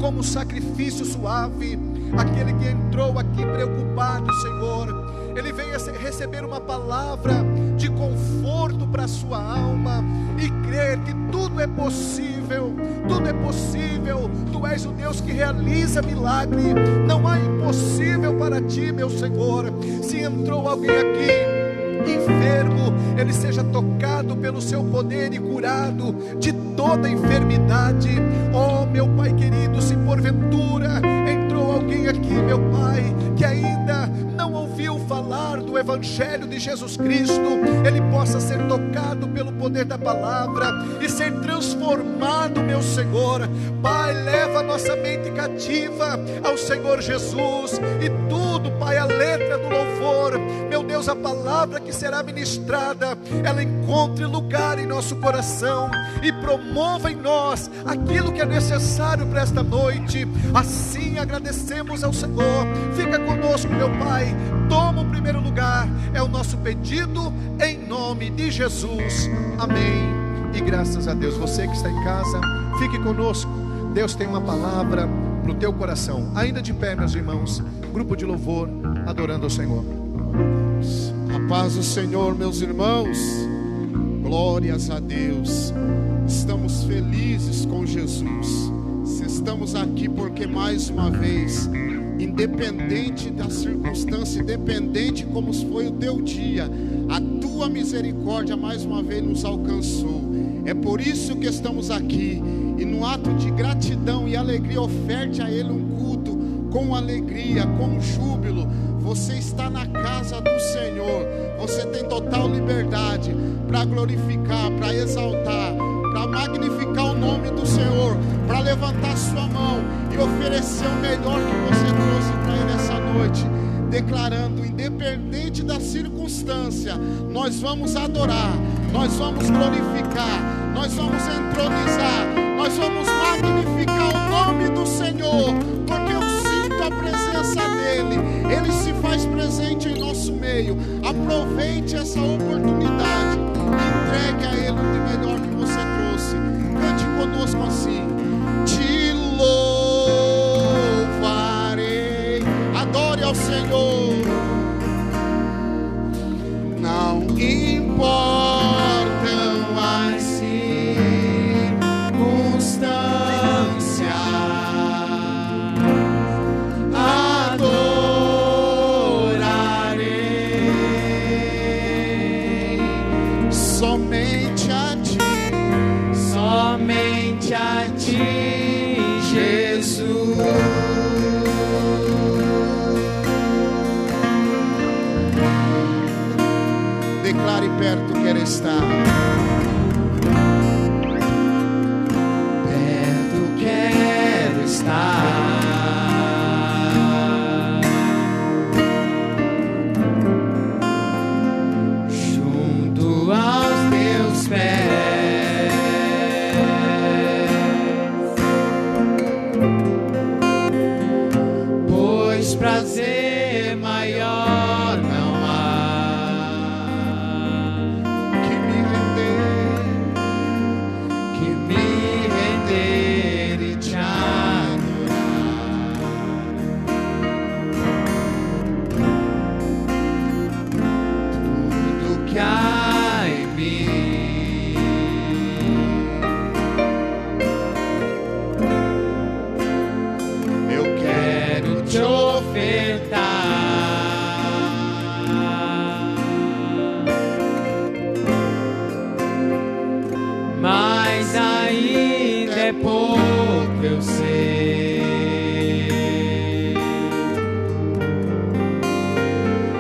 como sacrifício suave. Aquele que entrou aqui preocupado, Senhor, ele veio receber uma palavra de conforto para a sua alma e crer que tudo é possível, tudo é possível. Tu és o Deus que realiza milagre, não há impossível para ti, meu Senhor. Se entrou alguém aqui enfermo, ele seja tocado pelo seu poder e curado de toda enfermidade. Oh, meu Pai querido, se porventura entrou alguém aqui, meu Pai, que ainda não ouviu falar do Evangelho de Jesus Cristo, ele possa ser tocado pelo poder da palavra e ser transformado, meu Senhor. Pai, leva a nossa mente cativa ao Senhor Jesus, e tudo, Pai, a letra do louvor, meu Deus, a palavra que será ministrada, ela encontre lugar em nosso coração e promova em nós aquilo que é necessário para esta noite. Assim agradecemos ao Senhor. Fica conosco, meu Pai, toma o primeiro lugar, é o nosso pedido em nome de Jesus, amém e graças a Deus. Você que está em casa, fique conosco. Deus tem uma palavra para o teu coração. Ainda de pé, meus irmãos, grupo de louvor, adorando ao Senhor. A paz do Senhor, meus irmãos, glórias a Deus. Estamos felizes com Jesus. Estamos aqui porque mais uma vez, independente da circunstância, independente como foi o teu dia, a tua misericórdia mais uma vez nos alcançou. É por isso que estamos aqui, e no ato de gratidão e alegria, oferte a Ele um culto com alegria, com júbilo. Você está na casa do Senhor, você tem total liberdade para glorificar, para exaltar, para magnificar o nome do Senhor, para levantar sua mão e oferecer o melhor que você trouxe para Ele essa noite, declarando, independente da circunstância, nós vamos adorar, nós vamos glorificar, nós vamos entronizar, nós vamos magnificar o nome do Senhor, porque eu sinto a presença dEle, Ele se faz presente em nosso meio. Aproveite essa oportunidade, entregue a Ele o melhor que você trouxe. Cante conosco assim: te louvarei. Adore ao Senhor. Não importam as circunstâncias, adorarei somente a ti, somente a ti, Jesus. Declare: perto quero estar. Perto quero estar. Junto aos teus pés. Pois prazer maior não e te adorar. Tudo que há em mim, eu quero te ofertar. Mas ainda é pouco, eu sei.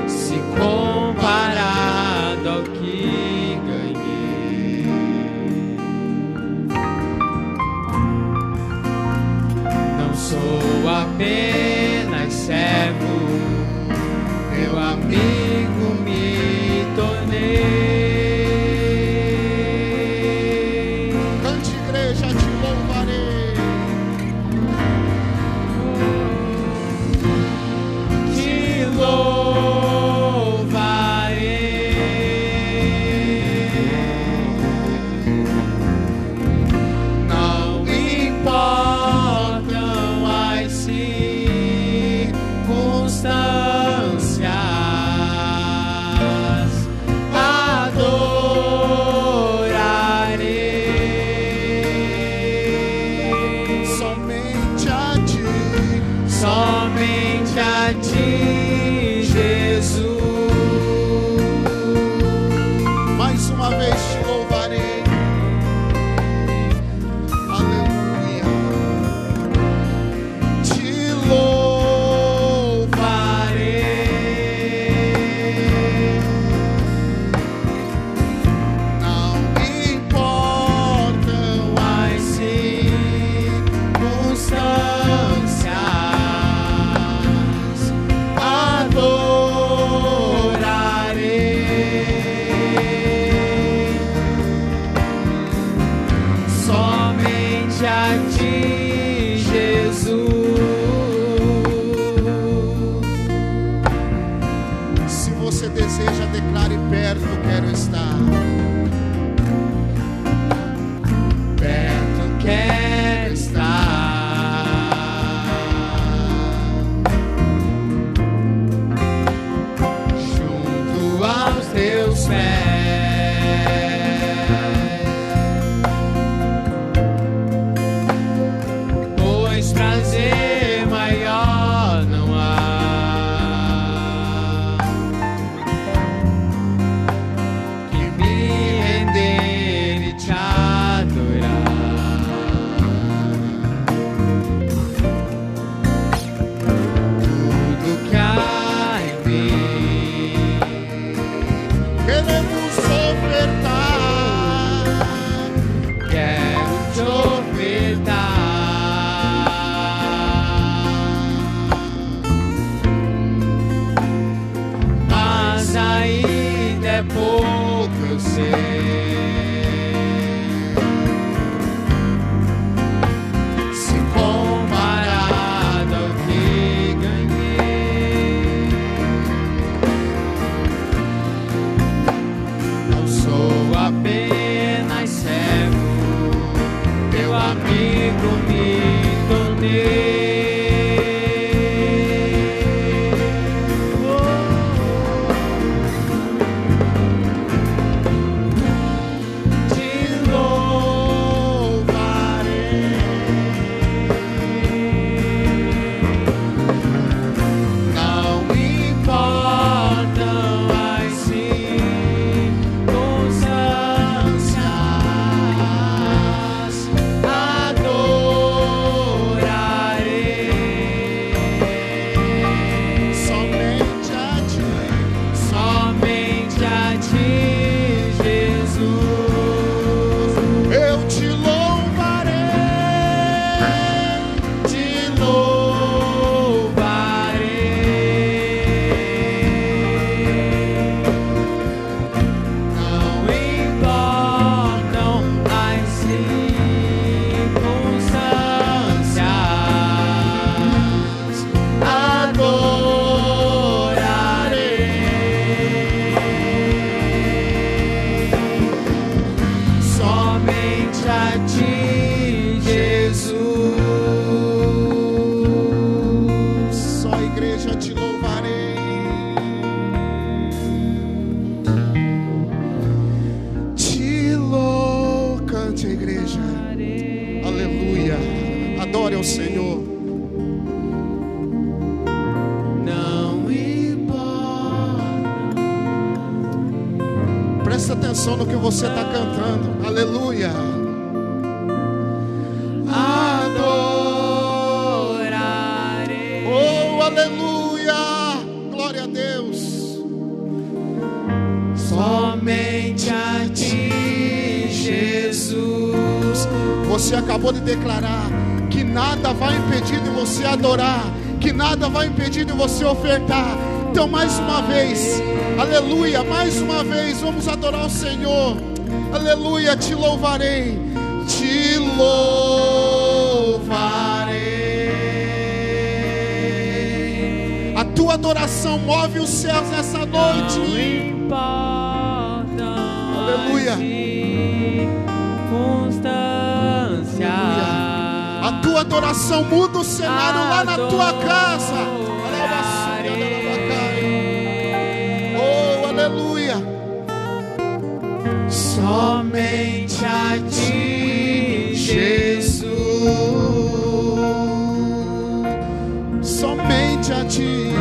Se comparado ao que ganhei, não sou apenas servo, meu amigo me tornei. Não importam prazer maior não há. Que me render e te adorar. Tudo que há em mim queremos ofertar. quero te ofertar. Mas ainda é pouco, eu sei. Se comparado ao que ganhei, não sou apenas cego, teu amigo me tornei. Te louvarei. Não importam as circunstâncias, adorarei Somente a ti, somente a ti, Jesus. eu te louvarei. Te louvarei. Não importam as circunstâncias, adorarei somente a ti, Jesus. Só a igreja te louvarei. Cante a igreja. Aleluia. Adore ao Senhor. Não importa. Presta atenção no que você está cantando. Aleluia. Adorarei. Oh, aleluia. Glória a Deus. Somente a ti, Jesus. Você acabou de declarar que nada vai impedir de você adorar, que nada vai impedir de você ofertar. Então, mais uma vez, aleluia, mais uma vez, vamos adorar o Senhor. Aleluia, te louvarei, te louvarei. A tua adoração move os céus nessa noite. Não importa Aleluia. circunstância. A tua adoração muda o cenário lá na tua casa. Oh, aleluia. Somente a ti, Jesus. Somente a ti,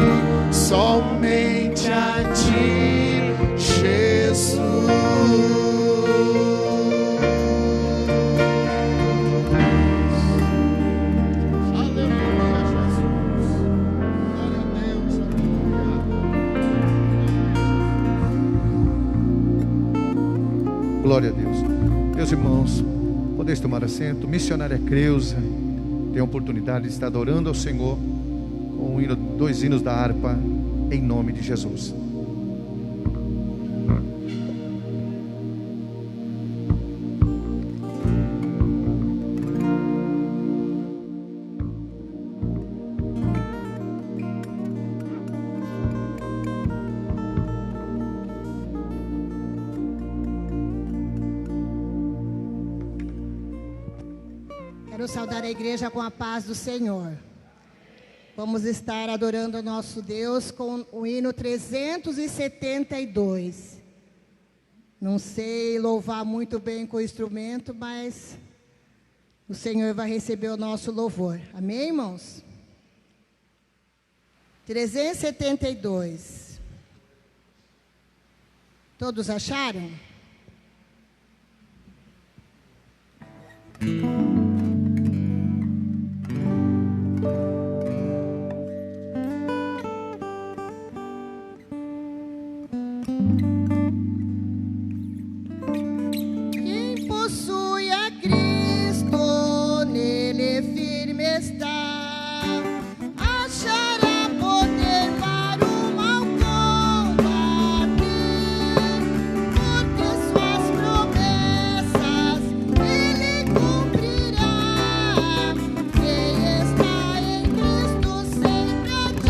somente a ti, Jesus. Aleluia, Jesus. Glória a Deus, aleluia. Glória a Deus. Meus irmãos, podeis tomar assento. Missionária Creuza tem a oportunidade de estar adorando ao Senhor com um hino, 2 hinos da harpa, em nome de Jesus. Quero saudar a igreja com a paz do Senhor. Vamos estar adorando o nosso Deus com o hino 372. Não sei louvar muito bem com o instrumento, mas o Senhor vai receber o nosso louvor. Amém, irmãos? 372. Todos acharam? Quem possui a Cristo, nele firme está, achará poder para o mal combater, porque suas promessas ele cumprirá. Quem está em Cristo sempre há de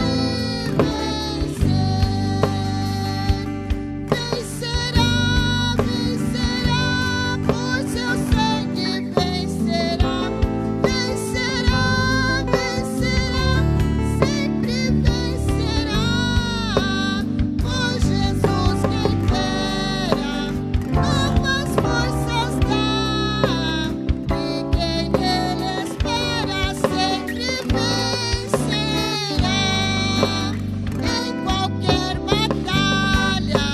vencer. Vencerá, vencerá, por seu sangue vencerá. Vencerá, vencerá, sempre vencerá. Por Jesus quem espera, novas forças dá. E quem nele espera sempre vencerá. Em qualquer batalha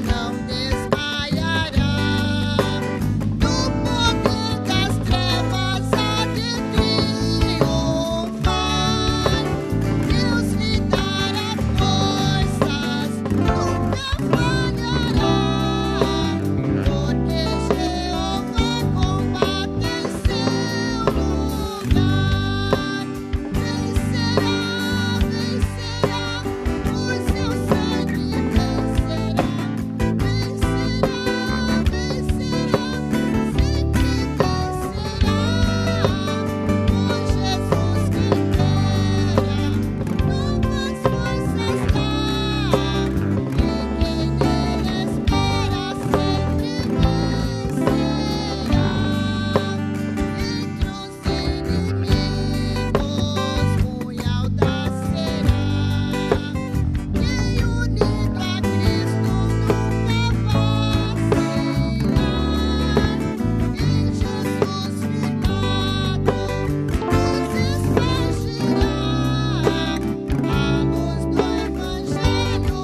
não desmaiará. Do poder das trevas há de triunfar. Deus lhe dará forças, nunca falhará. Porque Jeová combate em seu lugar. Vencerá, vencerá, por seu sangue vencerá. Vencerá, vencerá, sempre vencerá. Por Jesus quem espera, novas forças dá. E quem nele espera sempre vencerá. Entre os inimigos muito audaz será. Quem unido a Cristo nunca vacilar. Em Jesus firmado nos espargirá a luz do Evangelho para nos libertar.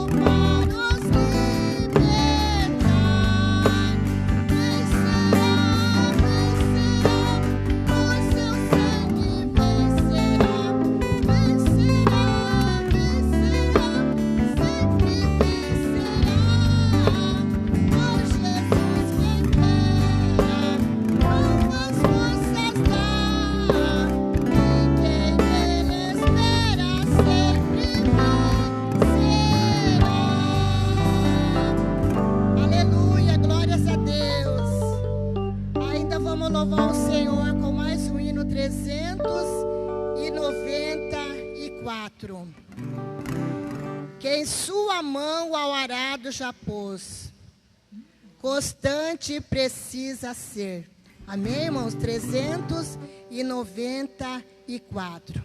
Vencerá, vencerá, por seu sangue vencerá. Vencerá, vencerá, sempre vencerá. Por Jesus quem espera, novas forças dá. E quem nele espera sempre vencerá. Aleluia, glórias a Deus. Ainda vamos louvar o Senhor com mais um hino 394. Quem sua mão ao arado já pôs, constante precisa ser. Amém, irmãos? 394.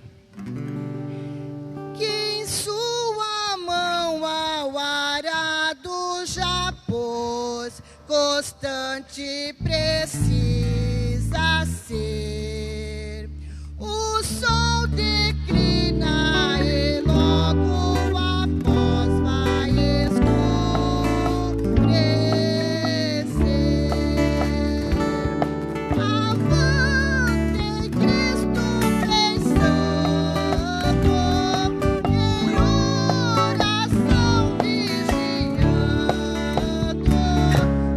Quem sua mão ao arado já pôs, constante precisa ser. O sol declina e logo após vai escurecer. Avante Cristo pensando, em oração vigiando,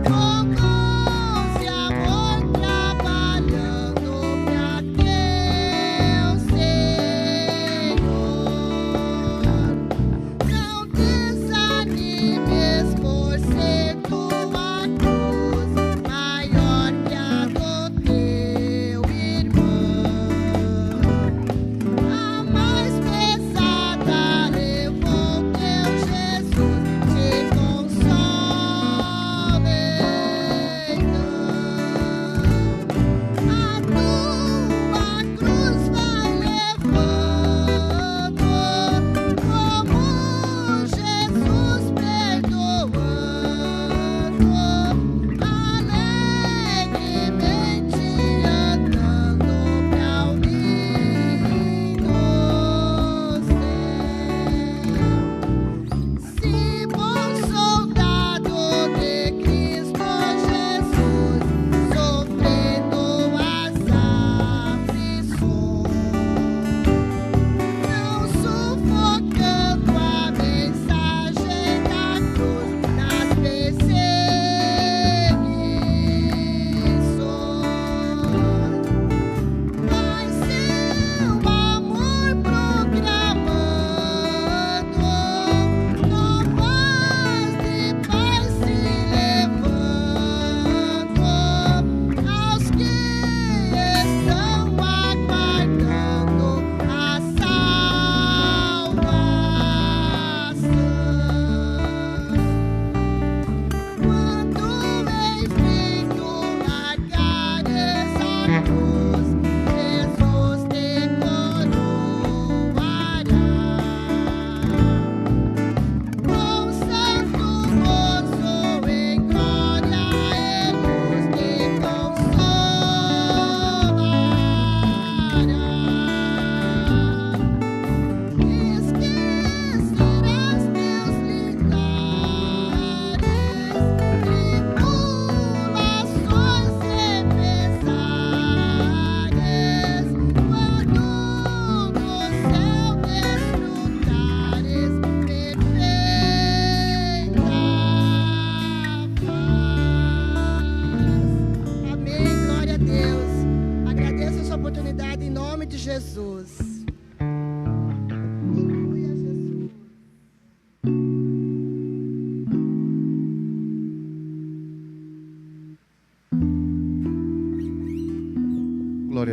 com gozo e amor trabalhando pra Deus ser.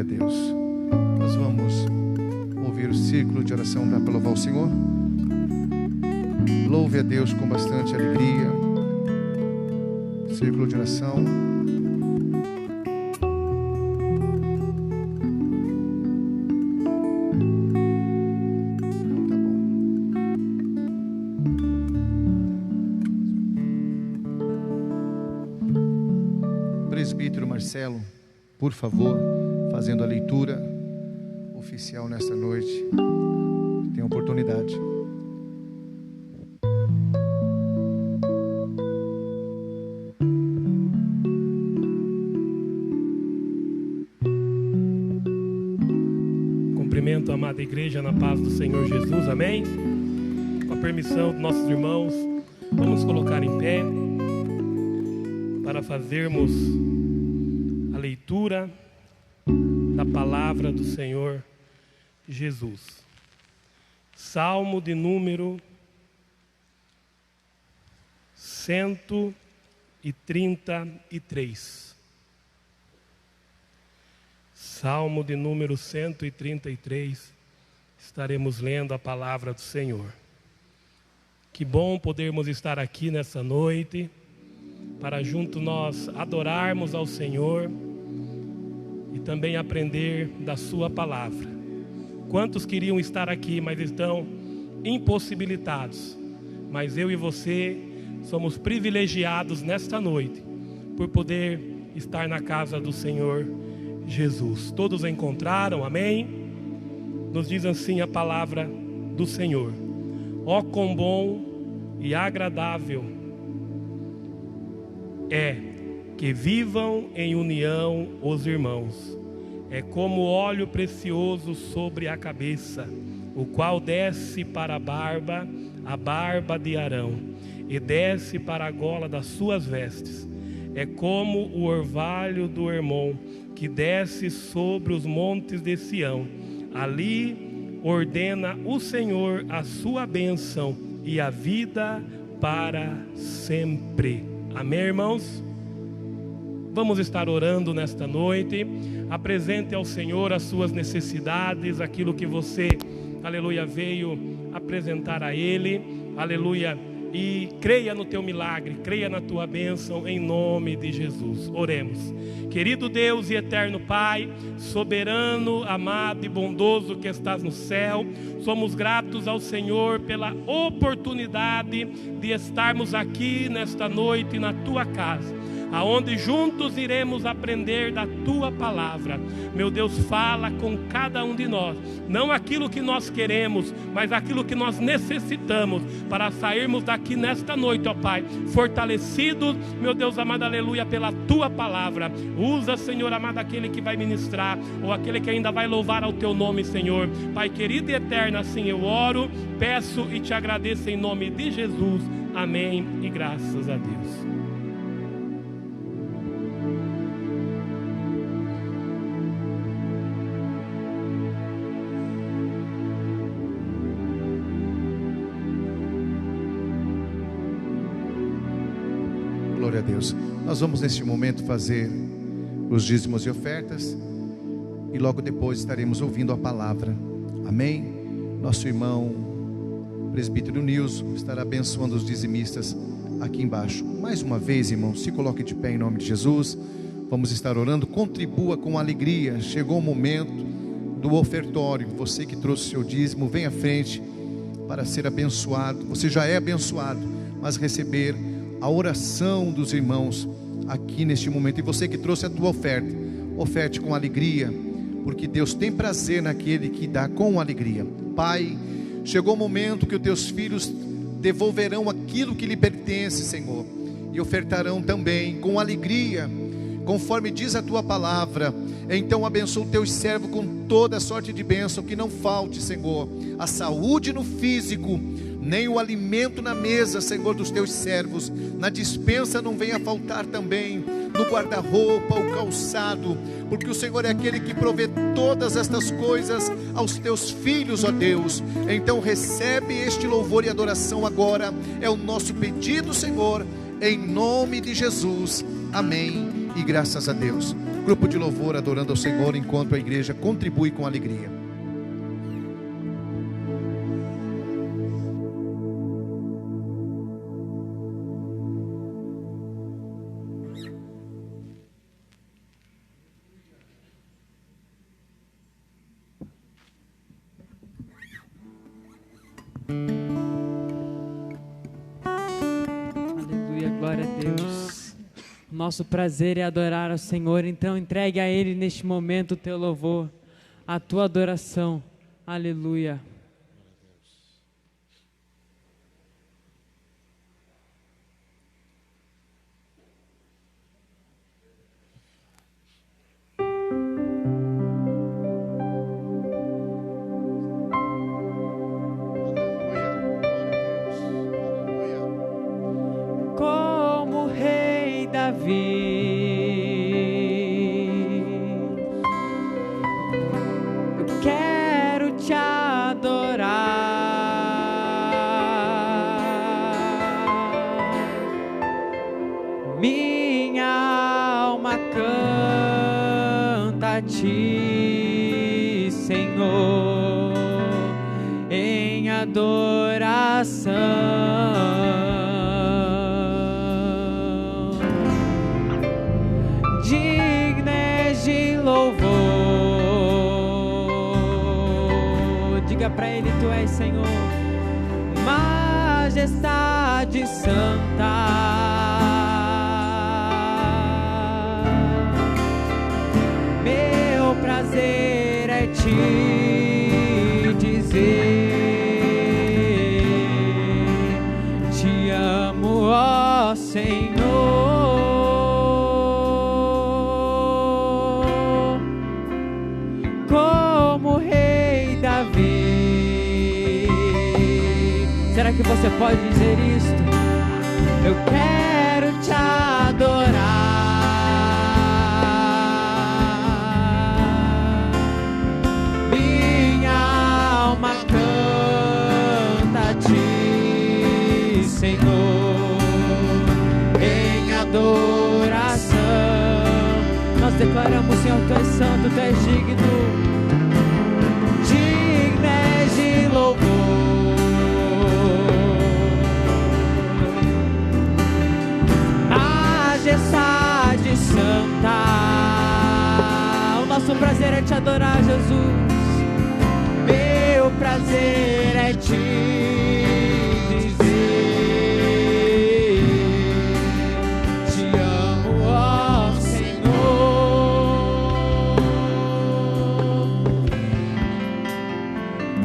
Deus. Nós vamos ouvir o círculo de oração para louvar o Senhor. Louve a Deus com bastante alegria. Círculo de oração. Presbítero Marcelo, por favor, fazendo a leitura oficial nesta noite. Tem oportunidade. Cumprimento a amada igreja na paz do Senhor Jesus, amém? Com a permissão dos nossos irmãos, vamos colocar em pé para fazermos a leitura da palavra do Senhor Jesus. Salmo de número 133. Salmo de número 133. Estaremos lendo a palavra do Senhor. Que bom podermos estar aqui nessa noite, para junto nós adorarmos ao Senhor e também aprender da sua palavra. Quantos queriam estar aqui, mas estão impossibilitados? Mas eu e você somos privilegiados nesta noite por poder estar na casa do Senhor Jesus. Todos encontraram, amém? Nos diz assim a palavra do Senhor: ó quão bom e agradável é que vivam em união os irmãos. É como óleo precioso sobre a cabeça, o qual desce para a barba de Arão, e desce para a gola das suas vestes. É como o orvalho do Hermon, que desce sobre os montes de Sião. Ali ordena o Senhor a sua bênção e a vida para sempre. Amém, irmãos? Vamos estar orando nesta noite. Apresente ao Senhor as suas necessidades, aquilo que você, aleluia, veio apresentar a Ele, aleluia, e creia no teu milagre, creia na tua bênção, em nome de Jesus. Oremos. Querido Deus e eterno Pai, soberano, amado e bondoso que estás no céu, somos gratos ao Senhor pela oportunidade de estarmos aqui nesta noite na tua casa, aonde juntos iremos aprender da tua palavra. Meu Deus, fala com cada um de nós, não aquilo que nós queremos, mas aquilo que nós necessitamos para sairmos daqui nesta noite, ó Pai, fortalecidos, meu Deus amado, aleluia, pela tua palavra. Usa, Senhor amado, aquele que vai ministrar, ou aquele que ainda vai louvar ao teu nome, Senhor. Pai querido e eterno, assim eu oro, peço e te agradeço em nome de Jesus. Amém e graças a Deus. Glória a Deus. Nós vamos neste momento fazer os dízimos e ofertas e logo depois estaremos ouvindo a palavra. Amém? Nosso irmão presbítero Nilson estará abençoando os dizimistas aqui embaixo. Mais uma vez, irmão, se coloque de pé em nome de Jesus. Vamos estar orando. Contribua com alegria. Chegou o momento do ofertório. Você que trouxe o seu dízimo, vem à frente para ser abençoado. Você já é abençoado, mas receber a oração dos irmãos aqui neste momento. E você que trouxe a tua oferta, oferte com alegria, porque Deus tem prazer naquele que dá com alegria. Pai, chegou o momento que os teus filhos devolverão aquilo que lhe pertence, Senhor, e ofertarão também com alegria, conforme diz a tua palavra. Então abençoa o teu servo com toda a sorte de bênção, que não falte, Senhor, a saúde no físico, nem o alimento na mesa, Senhor, dos teus servos. Na despensa não venha faltar também, no guarda-roupa, o calçado, porque o Senhor é aquele que provê todas estas coisas aos teus filhos, ó Deus. Então recebe este louvor e adoração agora, é o nosso pedido, Senhor, em nome de Jesus. Amém e graças a Deus. grupo de louvor adorando ao Senhor enquanto a igreja contribui com alegria. Aleluia, glória a Deus. Nosso prazer é adorar ao Senhor, então entregue a Ele neste momento o teu louvor, a tua adoração. Aleluia. Como rei Davi, eu quero te adorar. Minha alma canta a ti, Senhor, em adoração. Diga pra Ele, Tu és Senhor, majestade santa. Meu prazer é te dizer, te amo, ó Senhor. Como rei Davi. Será que você pode dizer isto? Eu quero te adorar. Minha alma canta a ti, Senhor, em adoração. Nós declaramos, Senhor, Tu és santo, Tu és digno. Majestade santa, o nosso prazer é te adorar, Jesus. Meu prazer é te dizer, te amo, ó Senhor,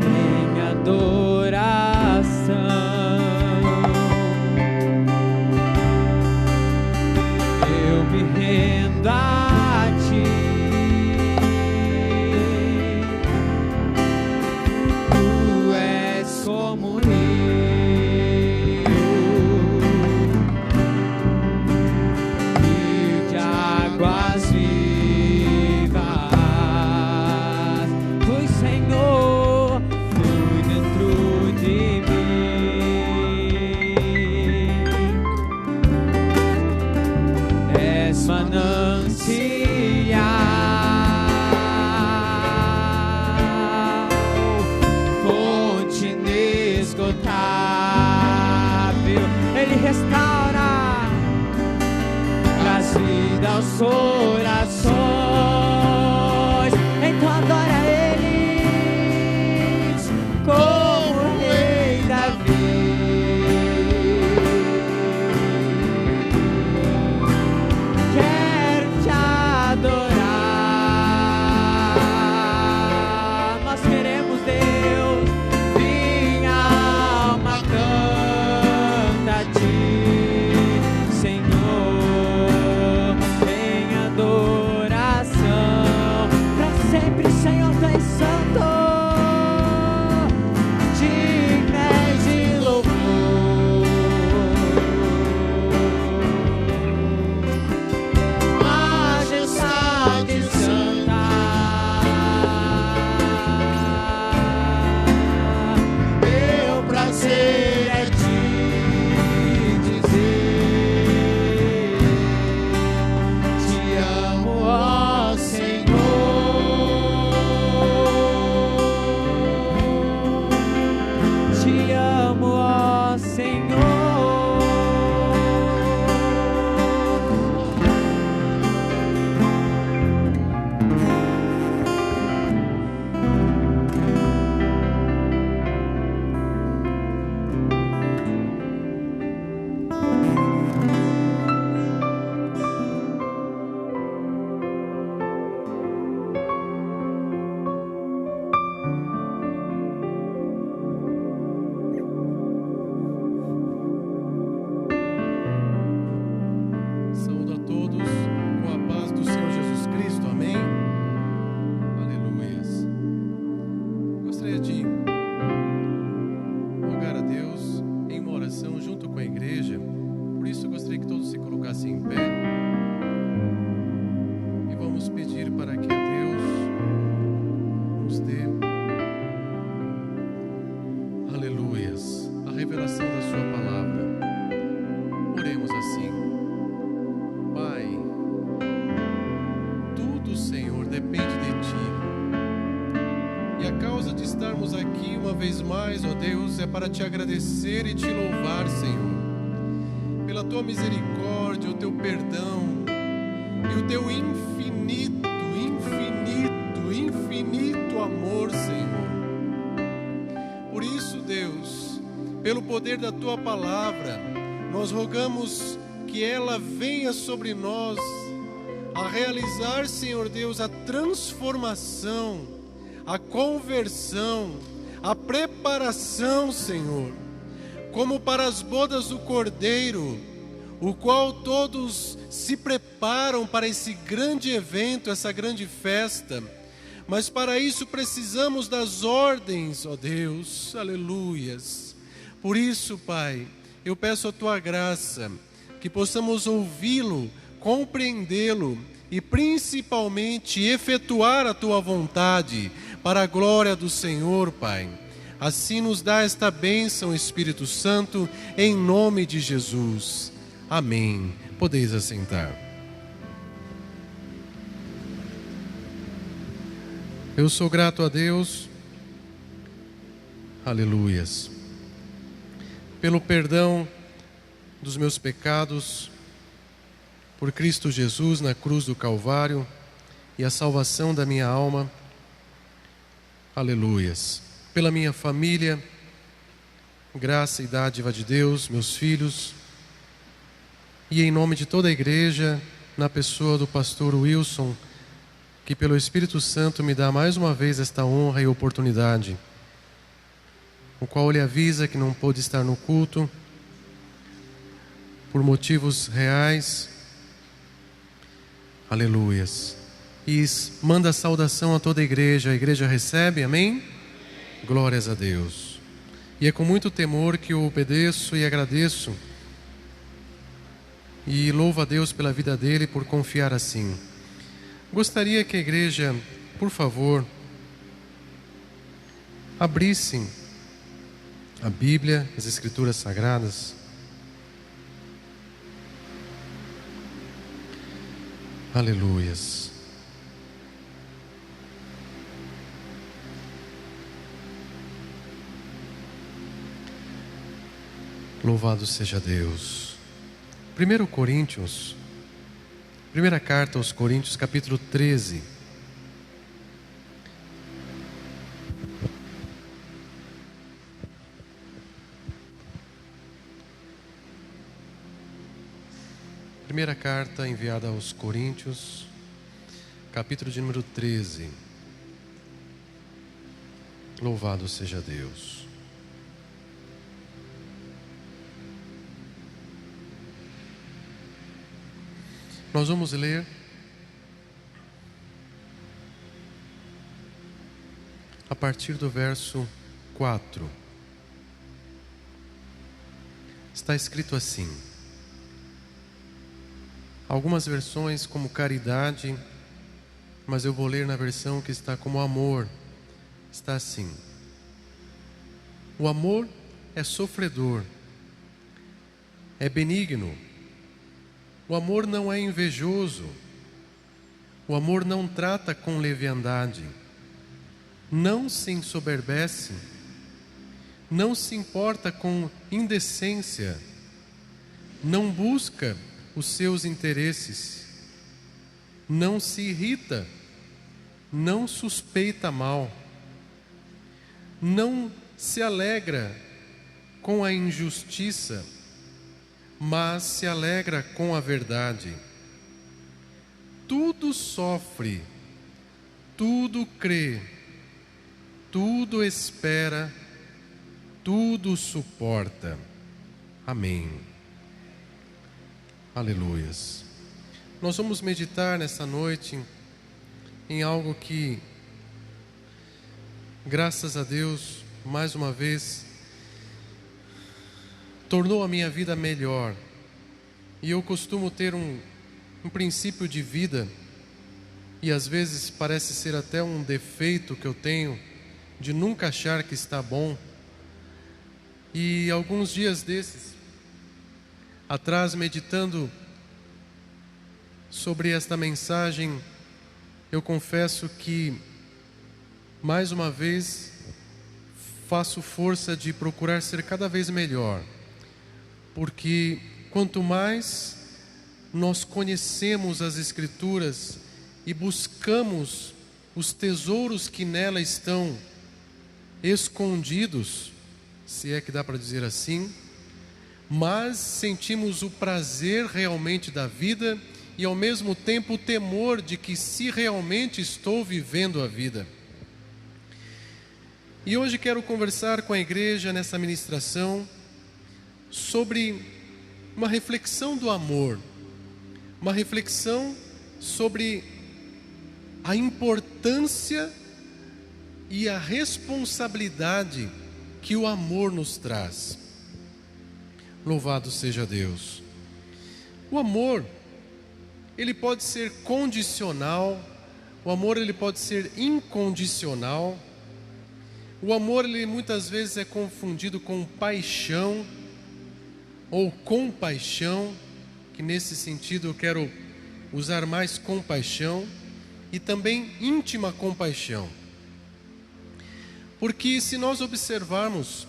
em adoração. Rendo a ti, Tu és como um rio de águas vivas. Flui, Senhor, flui dentro de mim. És manancial, fonte inesgotável. Ele restaura, traz vida aos corações. Então adora Ele como rei Davi. Senhor, em adoração. gostaria de rogar a Deus em uma oração junto com a igreja. Por isso eu gostaria que todos se colocassem em pé e vamos pedir para que a Deus nos dê, aleluias, a revelação da sua palavra. Oremos assim: Pai, tudo, Senhor, depende de Ti. E a causa de estarmos aqui uma vez mais, ó Deus, é para Te agradecer e Te louvar, Senhor, pela Tua misericórdia, o Teu perdão e o Teu infinito amor, Senhor. Por isso, Deus, pelo poder da Tua palavra, nós rogamos que ela venha sobre nós a realizar, Senhor Deus, a transformação, a conversão, a preparação, Senhor, como para as bodas do Cordeiro, o qual todos se preparam para esse grande evento, essa grande festa. Mas para isso precisamos das ordens, ó Deus, aleluias. Por isso, Pai, eu peço a Tua graça, que possamos ouvi-lo, compreendê-lo e principalmente efetuar a Tua vontade para a glória do Senhor, Pai. Assim nos dá esta bênção, Espírito Santo, em nome de Jesus. Amém. Podeis assentar. Eu sou grato a Deus, aleluias, pelo perdão dos meus pecados, por Cristo Jesus na cruz do Calvário e a salvação da minha alma, aleluias, pela minha família, graça e dádiva de Deus, meus filhos, e em nome de toda a igreja, na pessoa do pastor Wilson, que pelo Espírito Santo me dá mais uma vez esta honra e oportunidade, o qual ele avisa que não pôde estar no culto, por motivos reais, aleluias, e manda saudação a toda a igreja recebe, amém? Glórias a Deus. E é com muito temor que eu obedeço e agradeço, e louvo a Deus pela vida dele por confiar assim. Gostaria que a igreja, por favor, abrisse a Bíblia, as Escrituras Sagradas. Aleluias. Louvado seja Deus. 1 Coríntios, primeira carta aos Coríntios, capítulo 13. Primeira carta enviada aos Coríntios, capítulo de número 13. Louvado seja Deus. Nós vamos ler a partir do verso 4. Está escrito assim: algumas versões como caridade, mas eu vou ler na versão que está como amor. Está assim: o amor é sofredor, é benigno. O amor não é invejoso. O amor não trata com leviandade. Não se ensoberbece. Não se importa com indecência. Não busca os seus interesses. Não se irrita. Não suspeita mal. Não se alegra com a injustiça, mas se alegra com a verdade. Tudo sofre, tudo crê, tudo espera, tudo suporta. Amém. Aleluias. Nós vamos meditar nessa noite em algo que graças a Deus, mais uma vez, tornou a minha vida melhor. E eu costumo ter um princípio de vida, e às vezes parece ser até um defeito que eu tenho, de nunca achar que está bom. E alguns dias desses atrás, meditando sobre esta mensagem, eu confesso que mais uma vez faço força de procurar ser cada vez melhor, porque quanto mais nós conhecemos as Escrituras e buscamos os tesouros que nela estão escondidos, se é que dá para dizer assim, mas sentimos o prazer realmente da vida e ao mesmo tempo o temor de que se realmente estou vivendo a vida. E hoje quero conversar com a igreja nessa ministração sobre uma reflexão do amor, uma reflexão sobre a importância e a responsabilidade que o amor nos traz. Louvado seja Deus. O amor, ele pode ser condicional, o amor ele pode ser incondicional. O amor ele muitas vezes é confundido com paixão ou compaixão, que nesse sentido eu quero usar mais compaixão, e também íntima compaixão. Porque se nós observarmos,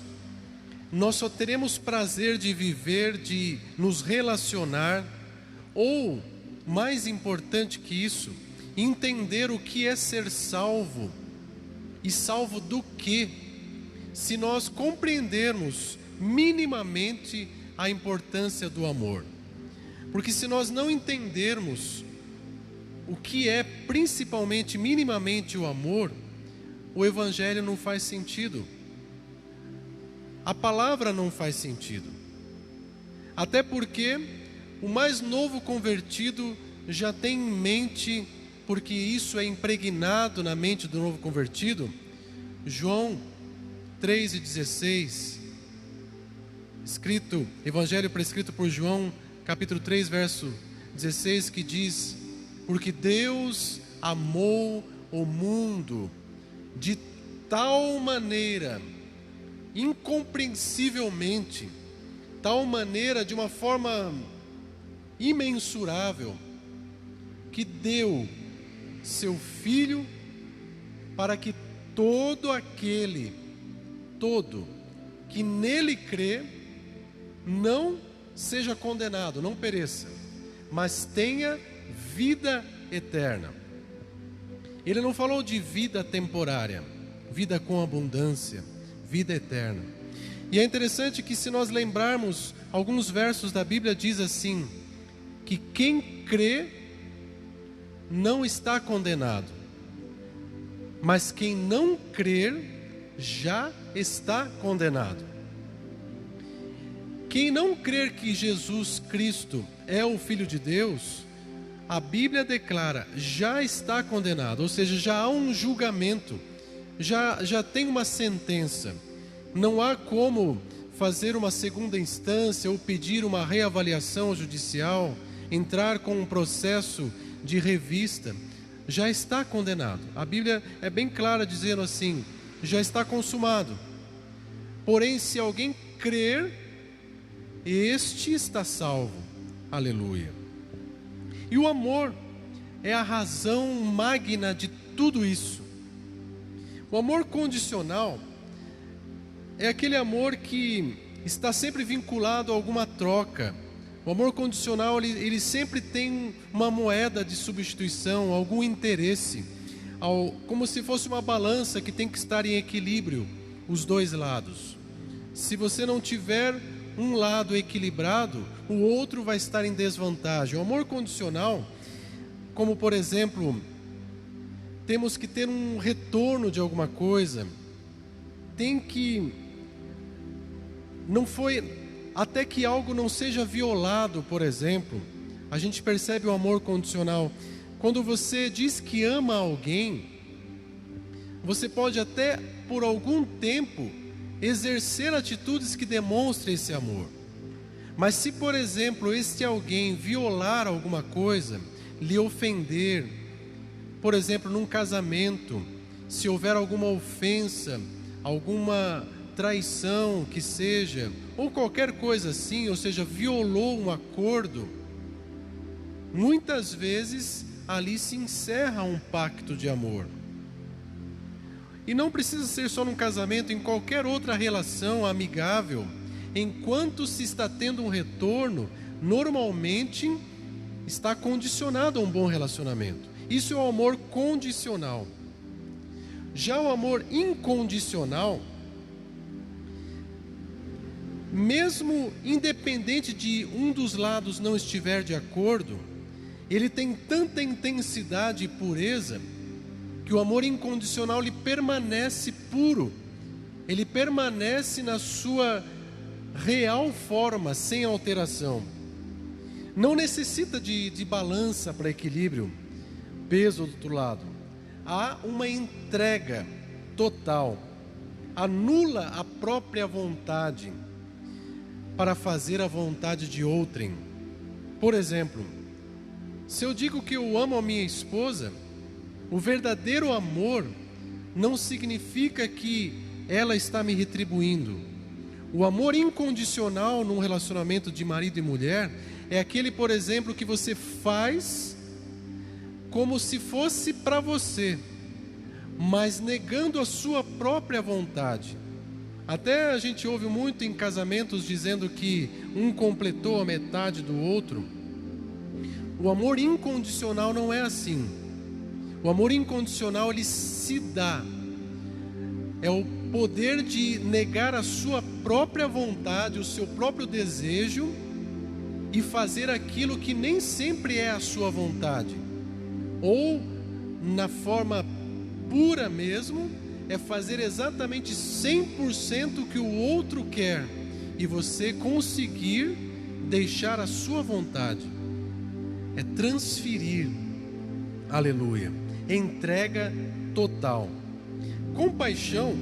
nós só teremos prazer de viver, de nos relacionar, ou, mais importante que isso, entender o que é ser salvo, e salvo do quê? Se nós compreendermos minimamente a importância do amor. Porque se nós não entendermos o que é principalmente, minimamente o amor, o Evangelho não faz sentido. A palavra não faz sentido. Até porque o mais novo convertido já tem em mente, porque isso é impregnado na mente do novo convertido, João 3,16, Evangelho prescrito por João, capítulo 3, verso 16, que diz: porque Deus amou o mundo de tal maneira, incompreensivelmente, tal maneira, de uma forma imensurável, que deu seu Filho para que todo que nele crê, não seja condenado, não pereça, mas tenha vida eterna. Ele não falou de vida temporária, vida com abundância, vida eterna. E é interessante que, se nós lembrarmos, alguns versos da Bíblia diz assim, que quem crê não está condenado, mas quem não crer já está condenado. Quem não crer que Jesus Cristo é o Filho de Deus, a Bíblia declara, já está condenado, ou seja, já há um julgamento, já tem uma sentença. Não há como fazer uma segunda instância ou pedir uma reavaliação judicial, entrar com um processo de revista. Já está condenado. A Bíblia é bem clara dizendo assim, já está consumado. Porém, se alguém crer, este está salvo. Aleluia. E o amor é a razão magna de tudo isso. O amor condicional é aquele amor que está sempre vinculado a alguma troca. O amor condicional, ele sempre tem uma moeda de substituição, algum interesse, como se fosse uma balança que tem que estar em equilíbrio, os dois lados. Se você não tiver um lado equilibrado, o outro vai estar em desvantagem. O amor condicional, como por exemplo, temos que ter um retorno de alguma coisa, até que algo não seja violado, por exemplo, a gente percebe o amor condicional. Quando você diz que ama alguém, você pode até por algum tempo exercer atitudes que demonstrem esse amor. Mas se, por exemplo, este alguém violar alguma coisa, lhe ofender, por exemplo, num casamento, se houver alguma ofensa, alguma traição que seja, ou qualquer coisa assim, ou seja, violou um acordo, muitas vezes ali se encerra um pacto de amor. E não precisa ser só num casamento, em qualquer outra relação amigável, enquanto se está tendo um retorno, normalmente está condicionado a um bom relacionamento. Isso é o amor condicional. Já o amor incondicional, mesmo independente de um dos lados não estiver de acordo, ele tem tanta intensidade e pureza que o amor incondicional ele permanece puro, ele permanece na sua real forma, sem alteração. Não necessita de balança para equilíbrio, peso do outro lado. Há uma entrega total, anula a própria vontade para fazer a vontade de outrem. Por exemplo, se eu digo que eu amo a minha esposa, o verdadeiro amor não significa que ela está me retribuindo. O amor incondicional num relacionamento de marido e mulher é aquele, por exemplo, que você faz como se fosse para você, mas negando a sua própria vontade. Até a gente ouve muito em casamentos dizendo que um completou a metade do outro. O amor incondicional não é assim. O amor incondicional ele se dá. É o poder de negar a sua própria vontade, o seu próprio desejo e fazer aquilo que nem sempre é a sua vontade. Ou, na forma pura mesmo, é fazer exatamente 100% o que o outro quer e você conseguir deixar a sua vontade. É transferir. Aleluia. Entrega total. Compaixão,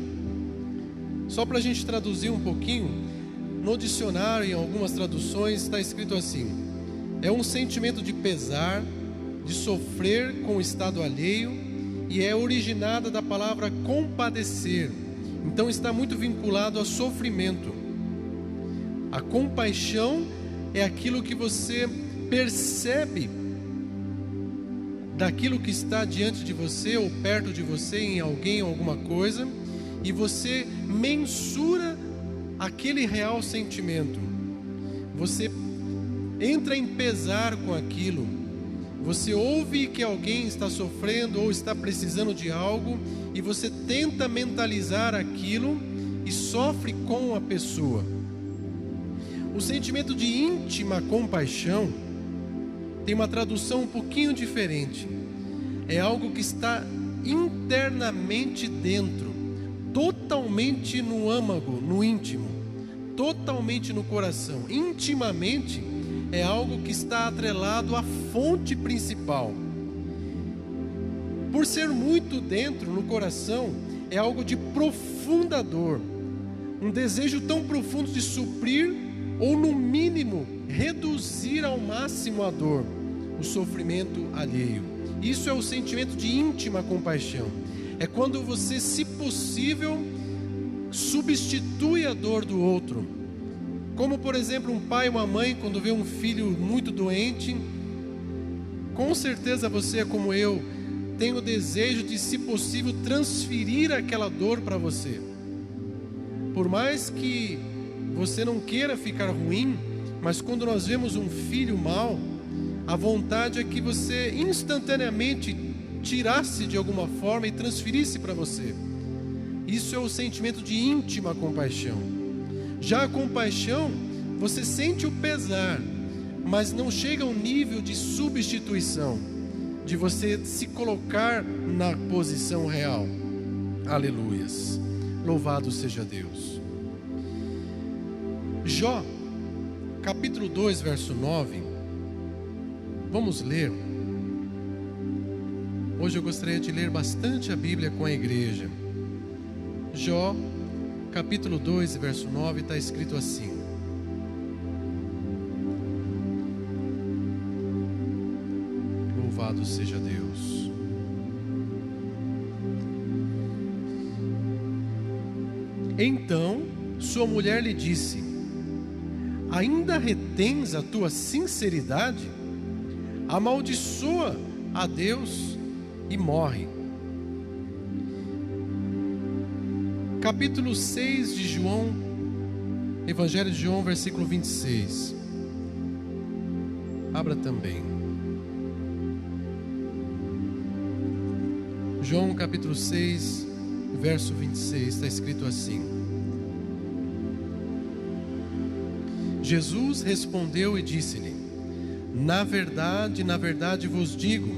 só para a gente traduzir um pouquinho, no dicionário, em algumas traduções, está escrito assim: é um sentimento de pesar, de sofrer com o estado alheio, e é originada da palavra compadecer. Então está muito vinculado a sofrimento. A compaixão é aquilo que você percebe daquilo que está diante de você ou perto de você, em alguém ou alguma coisa, e você mensura aquele real sentimento. Você entra em pesar com aquilo. Você ouve que alguém está sofrendo ou está precisando de algo e você tenta mentalizar aquilo e sofre com a pessoa. O sentimento de íntima compaixão tem uma tradução um pouquinho diferente. É algo que está internamente dentro, totalmente no âmago, no íntimo, totalmente no coração. Intimamente é algo que está atrelado à fonte principal. Por ser muito dentro, no coração, é algo de profunda dor, um desejo tão profundo de suprir ou, no mínimo, reduzir ao máximo a dor, o sofrimento alheio. Isso é o sentimento de íntima compaixão. É quando você, se possível, substitui a dor do outro. Como, por exemplo, um pai e uma mãe, quando vê um filho muito doente, com certeza você é como eu, tem o desejo de, se possível, transferir aquela dor para você. Por mais que você não queira ficar ruim, mas quando nós vemos um filho mal, a vontade é que você instantaneamente tirasse de alguma forma e transferisse para você. Isso é o sentimento de íntima compaixão. Já a compaixão, você sente o pesar, mas não chega ao nível de substituição, de você se colocar na posição real. Aleluias. Louvado seja Deus. Jó, capítulo 2, verso 9. Vamos ler. Hoje eu gostaria de ler bastante a Bíblia com a igreja. Jó, capítulo 2, verso 9, está escrito assim: Louvado seja Deus. Então sua mulher lhe disse: ainda retens a tua sinceridade? Amaldiçoa a Deus e morre. Capítulo 6 de João, Evangelho de João, versículo 26. Abra também. João capítulo 6, verso 26, está escrito assim: Jesus respondeu e disse-lhe: na verdade vos digo,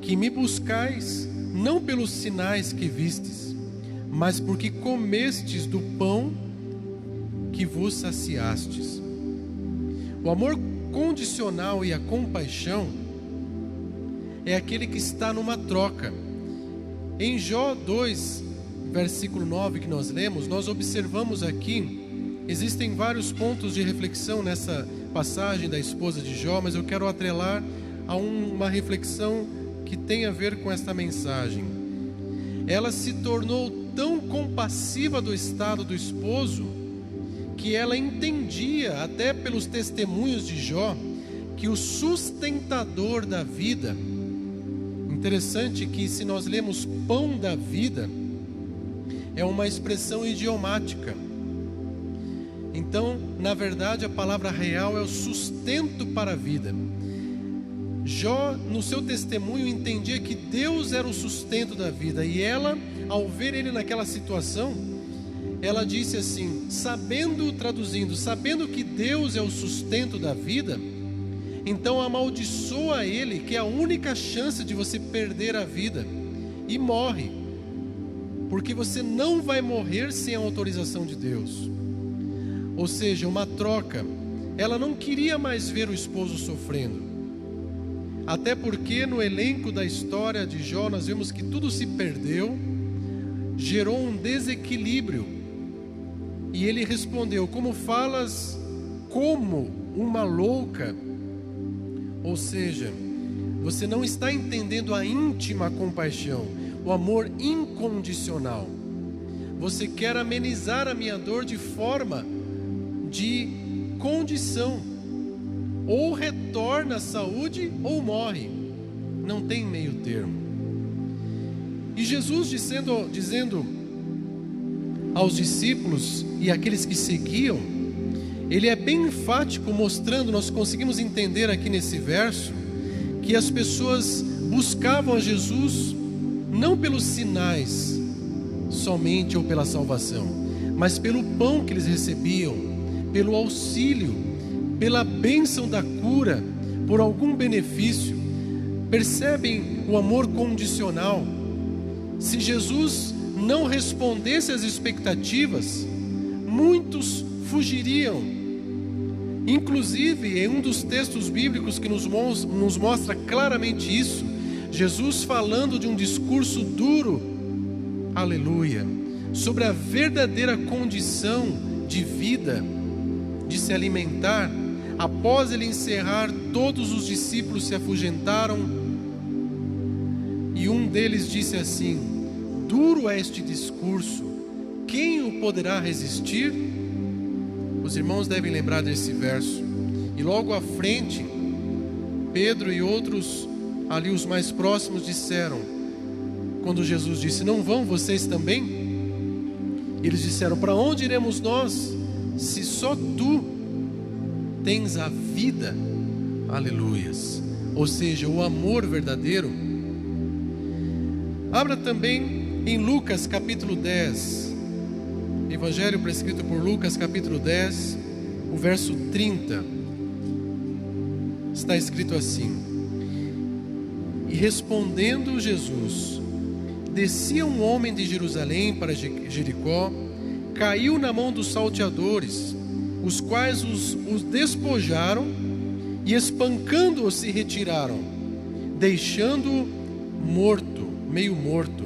que me buscais não pelos sinais que vistes, mas porque comestes do pão que vos saciastes. O amor condicional e a compaixão é aquele que está numa troca. Em Jó 2, versículo 9 que nós lemos, nós observamos aqui, existem vários pontos de reflexão nessa passagem da esposa de Jó, mas eu quero atrelar a uma reflexão que tem a ver com esta mensagem. Ela se tornou tão compassiva do estado do esposo, que ela entendia, até pelos testemunhos de Jó, que o sustentador da vida, interessante que se nós lemos pão da vida, é uma expressão idiomática. Então, na verdade, a palavra real é o sustento para a vida. Jó, no seu testemunho, entendia que Deus era o sustento da vida. E ela, ao ver ele naquela situação, ela disse assim, traduzindo, sabendo que Deus é o sustento da vida, então amaldiçoa ele, que é a única chance de você perder a vida, e morre, porque você não vai morrer sem a autorização de Deus. Ou seja, uma troca. Ela não queria mais ver o esposo sofrendo, até porque no elenco da história de Jó nós vemos que tudo se perdeu, gerou um desequilíbrio, e ele respondeu: como falas como uma louca? Ou seja, você não está entendendo a íntima compaixão, o amor incondicional. Você quer amenizar a minha dor de forma de condição. Ou retorna à saúde ou morre. Não tem meio termo. E Jesus dizendo aos discípulos e àqueles que seguiam, ele é bem enfático, mostrando, nós conseguimos entender aqui nesse verso, que as pessoas buscavam a Jesus não pelos sinais somente ou pela salvação, mas pelo pão que eles recebiam, pelo auxílio, pela bênção da cura, por algum benefício. Percebem o amor condicional? Se Jesus não respondesse às expectativas, muitos fugiriam. Inclusive, em um dos textos bíblicos que nos mostra claramente isso, Jesus falando de um discurso duro, aleluia, sobre a verdadeira condição de vida, de se alimentar. Após ele encerrar, todos os discípulos se afugentaram, e um deles disse assim: duro é este discurso, quem o poderá resistir? Os irmãos devem lembrar desse verso. E logo à frente, Pedro e outros ali, os mais próximos, disseram, quando Jesus disse: não vão vocês também? Eles disseram: para onde iremos nós, se só tu tens a vida? Aleluias. Ou seja, o amor verdadeiro. Abra também em Lucas capítulo 10, Evangelho prescrito por Lucas capítulo 10, o verso 30, está escrito assim: e respondendo Jesus, descia um homem de Jerusalém para Jericó, caiu na mão dos salteadores, os quais os despojaram e espancando-o se retiraram, deixando-o morto, meio morto.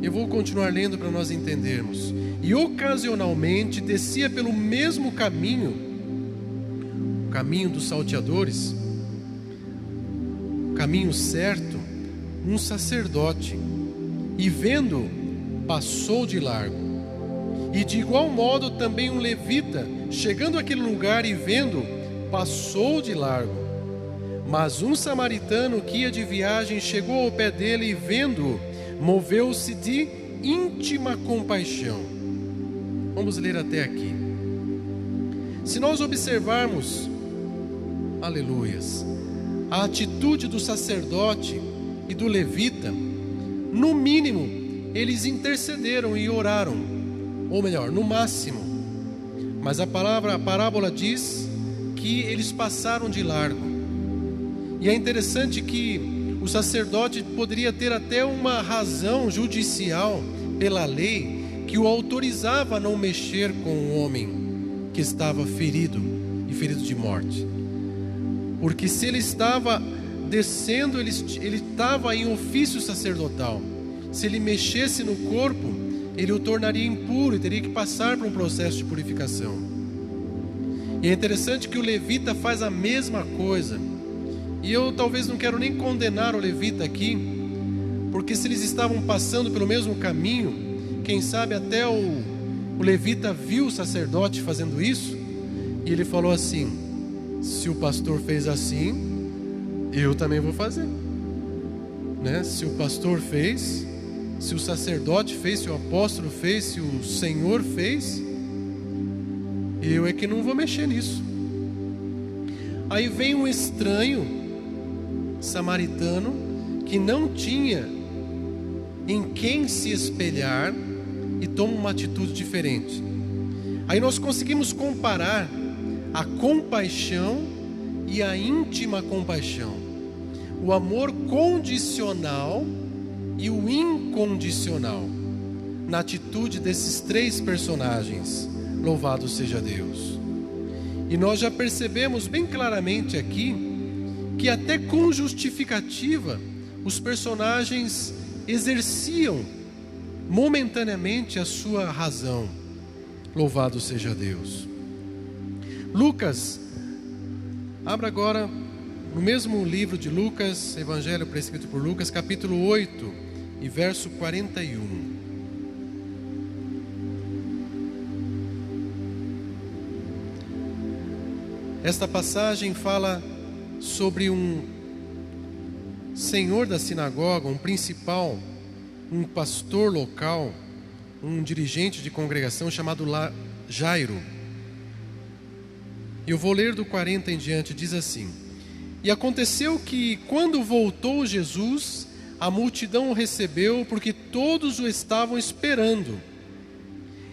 Eu vou continuar lendo para nós entendermos. E ocasionalmente descia pelo mesmo caminho, o caminho dos salteadores, o caminho certo, um sacerdote, e vendo, passou de largo. E de igual modo também um levita, chegando àquele lugar e vendo, passou de largo. Mas um samaritano que ia de viagem chegou ao pé dele e vendo, moveu-se de íntima compaixão. Vamos ler até aqui. Se nós observarmos, aleluias, a atitude do sacerdote e do levita, no mínimo, eles intercederam e oraram, ou melhor, no máximo. Mas a parábola diz que eles passaram de largo. E é interessante que o sacerdote poderia ter até uma razão judicial pela lei que o autorizava a não mexer com o homem que estava ferido e ferido de morte. Porque se ele estava descendo, ele estava em ofício sacerdotal. Se ele mexesse no corpo, ele o tornaria impuro e teria que passar por um processo de purificação. E é interessante que o levita faz a mesma coisa. E eu talvez não quero nem condenar o levita aqui, porque se eles estavam passando pelo mesmo caminho, quem sabe até o levita viu o sacerdote fazendo isso, e ele falou assim: se o pastor fez assim, eu também vou fazer, né? Se o pastor fez, se o sacerdote fez, se o apóstolo fez, se o Senhor fez, eu é que não vou mexer nisso. Aí vem um estranho samaritano que não tinha em quem se espelhar e toma uma atitude diferente. Aí nós conseguimos comparar a compaixão e a íntima compaixão, o amor condicional e o incondicional na atitude desses três personagens. Louvado seja Deus. E nós já percebemos bem claramente aqui que até com justificativa os personagens exerciam momentaneamente a sua razão. Louvado seja Deus. Lucas, abra agora no mesmo livro de Lucas, Evangelho prescrito por Lucas, capítulo 8 e verso 41. Esta passagem fala sobre um senhor da sinagoga, um principal, um pastor local, um dirigente de congregação chamado Jairo. Eu vou ler do 40 em diante, diz assim: E aconteceu que, quando voltou Jesus, a multidão o recebeu, porque todos o estavam esperando.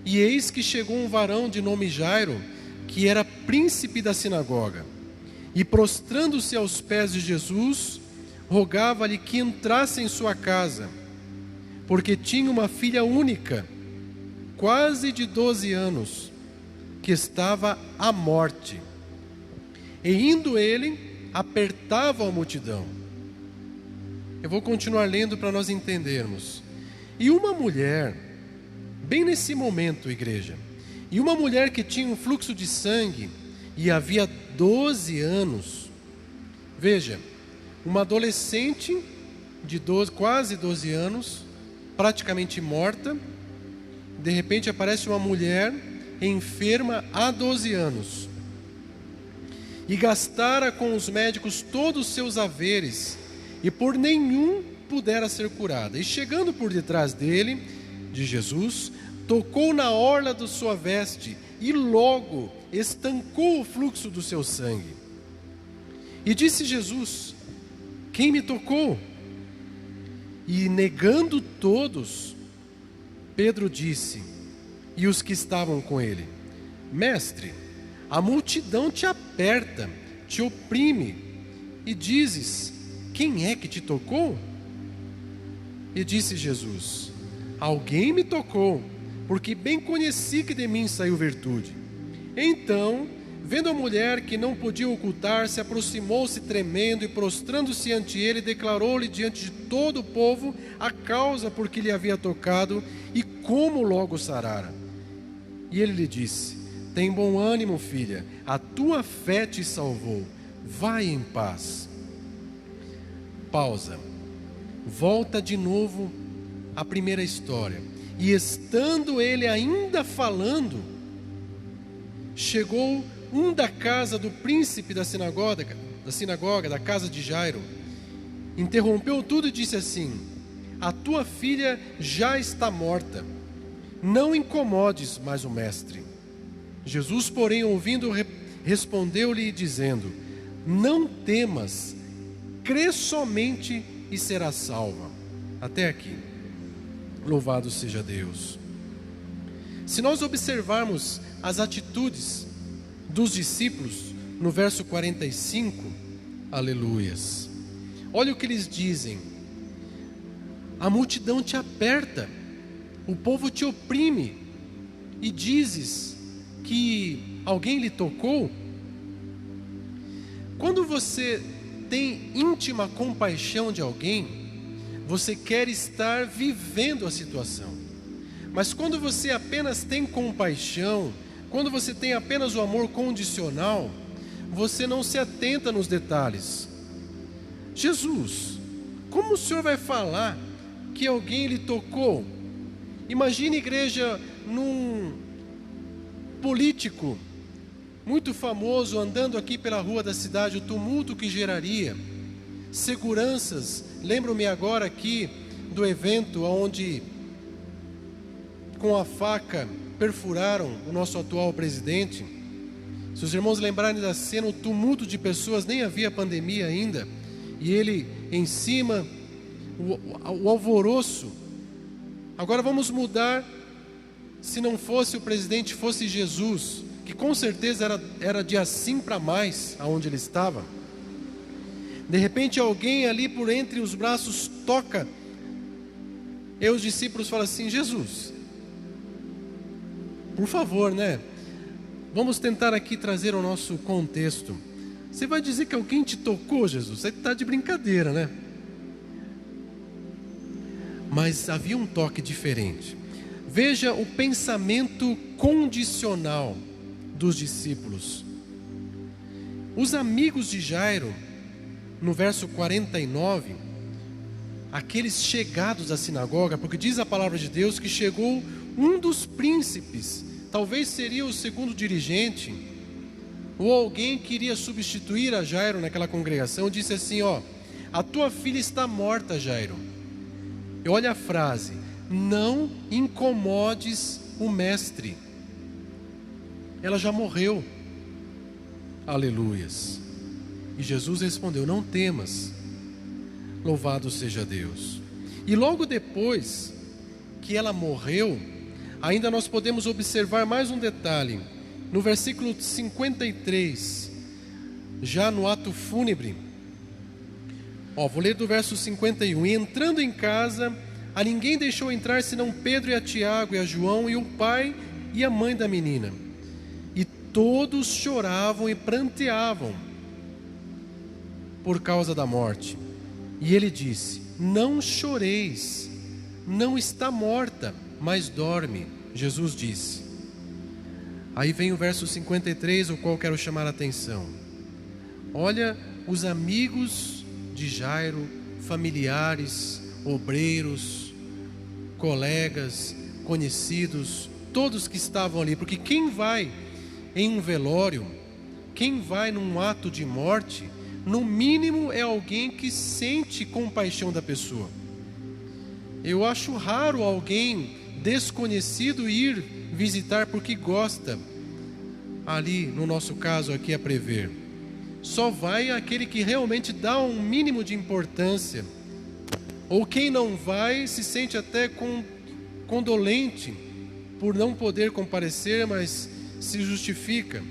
E eis que chegou um varão de nome Jairo, que era príncipe da sinagoga, e prostrando-se aos pés de Jesus, rogava-lhe que entrasse em sua casa, porque tinha uma filha única, quase de 12 anos, que estava à morte. E indo ele, apertava a multidão. Eu vou continuar lendo para nós entendermos. E uma mulher, bem nesse momento, igreja, e uma mulher que tinha um fluxo de sangue, e havia 12 anos, veja, uma adolescente de quase 12 anos, praticamente morta, de repente aparece uma mulher enferma há 12 anos, e gastara com os médicos todos os seus haveres, e por nenhum pudera ser curada. E chegando por detrás dele, de Jesus, tocou na orla de sua veste, e logo estancou o fluxo do seu sangue. E disse Jesus: quem me tocou? E negando todos, Pedro disse, e os que estavam com ele: Mestre, a multidão te aperta, te oprime, e dizes: quem é que te tocou? E disse Jesus: alguém me tocou, porque bem conheci que de mim saiu virtude. Então Vendo a mulher que não podia ocultar-se, aproximou-se tremendo e, prostrando-se ante ele, declarou-lhe diante de todo o povo a causa por que lhe havia tocado e como logo sarara. E ele lhe disse: tem bom ânimo, filha, a tua fé te salvou, vai em paz. Pausa. Volta de novo à primeira história. E estando ele ainda falando, chegou um da casa do príncipe da sinagoga, da casa de Jairo, interrompeu tudo e disse assim: a tua filha já está morta, não incomodes mais o mestre. Jesus, porém, ouvindo, respondeu-lhe dizendo: não temas, crê somente e será salva. Até aqui. Louvado seja Deus. Se nós observarmos as atitudes dos discípulos no verso 45, aleluias, olha o que eles dizem: a multidão te aperta, o povo te oprime, e dizes que alguém lhe tocou. Quando você tem íntima compaixão de alguém, você quer estar vivendo a situação. Mas quando você apenas tem compaixão, quando você tem apenas o amor condicional, você não se atenta nos detalhes. Jesus, como o Senhor vai falar que alguém lhe tocou? Imagine, igreja, num político muito famoso andando aqui pela rua da cidade, o tumulto que geraria. Seguranças, lembro-me agora aqui do evento onde com a faca perfuraram o nosso atual presidente. Se os irmãos lembrarem da cena, o tumulto de pessoas, nem havia pandemia ainda, e ele em cima, o alvoroço. Agora vamos mudar, se não fosse o presidente, fosse Jesus, que com certeza era de assim para mais aonde ele estava. De repente alguém ali por entre os braços toca, e os discípulos falam assim: Jesus, por favor, né? Vamos tentar aqui trazer o nosso contexto. Você vai dizer que alguém te tocou, Jesus? Você está de brincadeira, né? Mas havia um toque diferente. Veja o pensamento condicional dos discípulos. Os amigos de Jairo, no verso 49, aqueles chegados à sinagoga, porque diz a palavra de Deus que chegou um dos príncipes, talvez seria o segundo dirigente, ou alguém que iria substituir a Jairo naquela congregação, disse assim: ó, a tua filha está morta, Jairo. E olha a frase: não incomodes o mestre, ela já morreu. Aleluias. E Jesus respondeu: não temas, louvado seja Deus. E logo depois que ela morreu, ainda nós podemos observar mais um detalhe. No versículo 53, já no ato fúnebre, vou ler do verso 51. E entrando em casa, a ninguém deixou entrar senão Pedro e a Tiago e a João e o pai e a mãe da menina. E todos choravam e pranteavam por causa da morte. E ele disse: não choreis, não está morta, mas dorme. Jesus disse. Aí vem o verso 53, o qual quero chamar a atenção. Olha os amigos de Jairo, familiares, obreiros, colegas, conhecidos, todos que estavam ali, porque quem vai em um velório, quem vai num ato de morte, no mínimo é alguém que sente compaixão da pessoa. Eu acho raro alguém desconhecido ir visitar porque gosta, ali no nosso caso aqui a prever. Só vai aquele que realmente dá um mínimo de importância, ou quem não vai se sente até condolente por não poder comparecer, mas se justifica.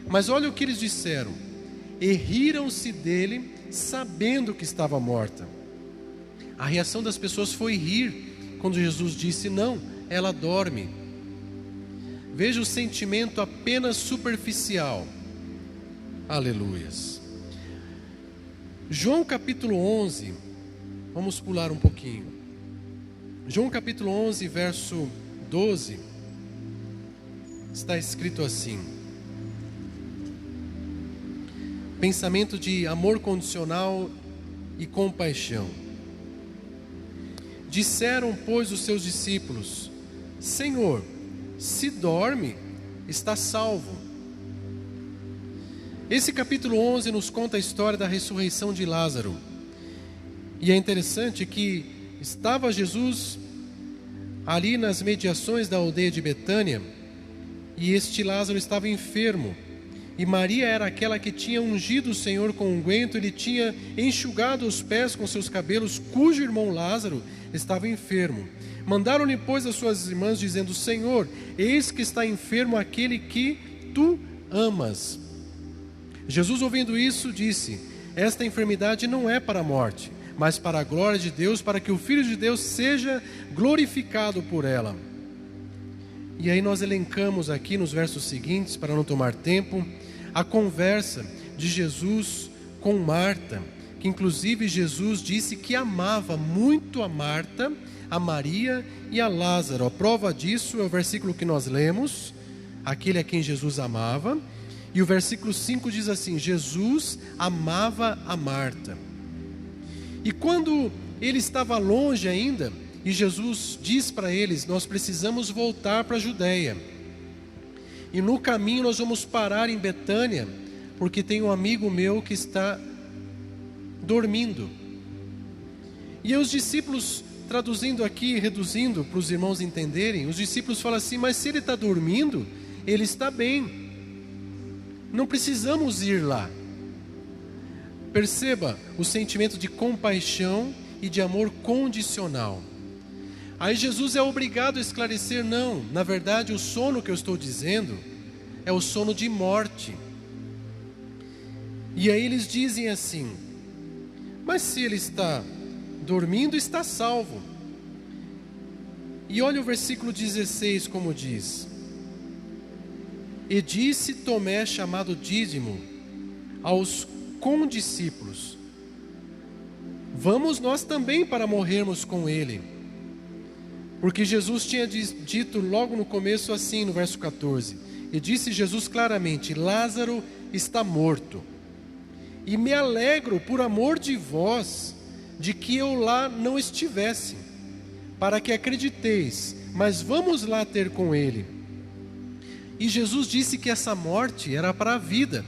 Mas olha o que eles disseram: e riram-se dele, sabendo que estava morta. A reação das pessoas foi rir quando Jesus disse: não, ela dorme. Veja o sentimento apenas superficial. Aleluias. João capítulo 11, vamos pular um pouquinho. João capítulo 11, verso 12, está escrito assim: pensamento de amor condicional e compaixão. Disseram, pois, os seus discípulos: Senhor, se dorme, está salvo. Esse capítulo 11 nos conta a história da ressurreição de Lázaro. E é interessante que estava Jesus ali nas mediações da aldeia de Betânia, e este Lázaro estava enfermo. E Maria era aquela que tinha ungido o Senhor com unguento, ele tinha enxugado os pés com seus cabelos, cujo irmão Lázaro estava enfermo. Mandaram-lhe, pois, as suas irmãs, dizendo: Senhor, eis que está enfermo aquele que tu amas. Jesus, ouvindo isso, disse: esta enfermidade não é para a morte, mas para a glória de Deus, para que o Filho de Deus seja glorificado por ela. E aí nós elencamos aqui nos versos seguintes, para não tomar tempo, a conversa de Jesus com Marta, que inclusive Jesus disse que amava muito a Marta, a Maria e a Lázaro. A prova disso é o versículo que nós lemos, aquele a quem Jesus amava. E o versículo 5 diz assim: Jesus amava a Marta. E quando ele estava longe ainda, e Jesus diz para eles: nós precisamos voltar para a Judeia. E no caminho nós vamos parar em Betânia, porque tem um amigo meu que está dormindo. E os discípulos, traduzindo aqui, reduzindo para os irmãos entenderem, os discípulos falam assim: mas se ele está dormindo, ele está bem. Não precisamos ir lá. Perceba o sentimento de compaixão e de amor condicional. Aí Jesus é obrigado a esclarecer: não, na verdade o sono que eu estou dizendo é o sono de morte. E aí eles dizem assim: mas se ele está dormindo, está salvo. E olha o versículo 16 como diz: e disse Tomé, chamado Dídimo, aos condiscípulos: vamos nós também para morrermos com ele. Porque Jesus tinha dito logo no começo assim, no verso 14: e disse Jesus claramente: Lázaro está morto, e me alegro por amor de vós, de que eu lá não estivesse, para que acrediteis, mas vamos lá ter com ele. E Jesus disse que essa morte era para a vida.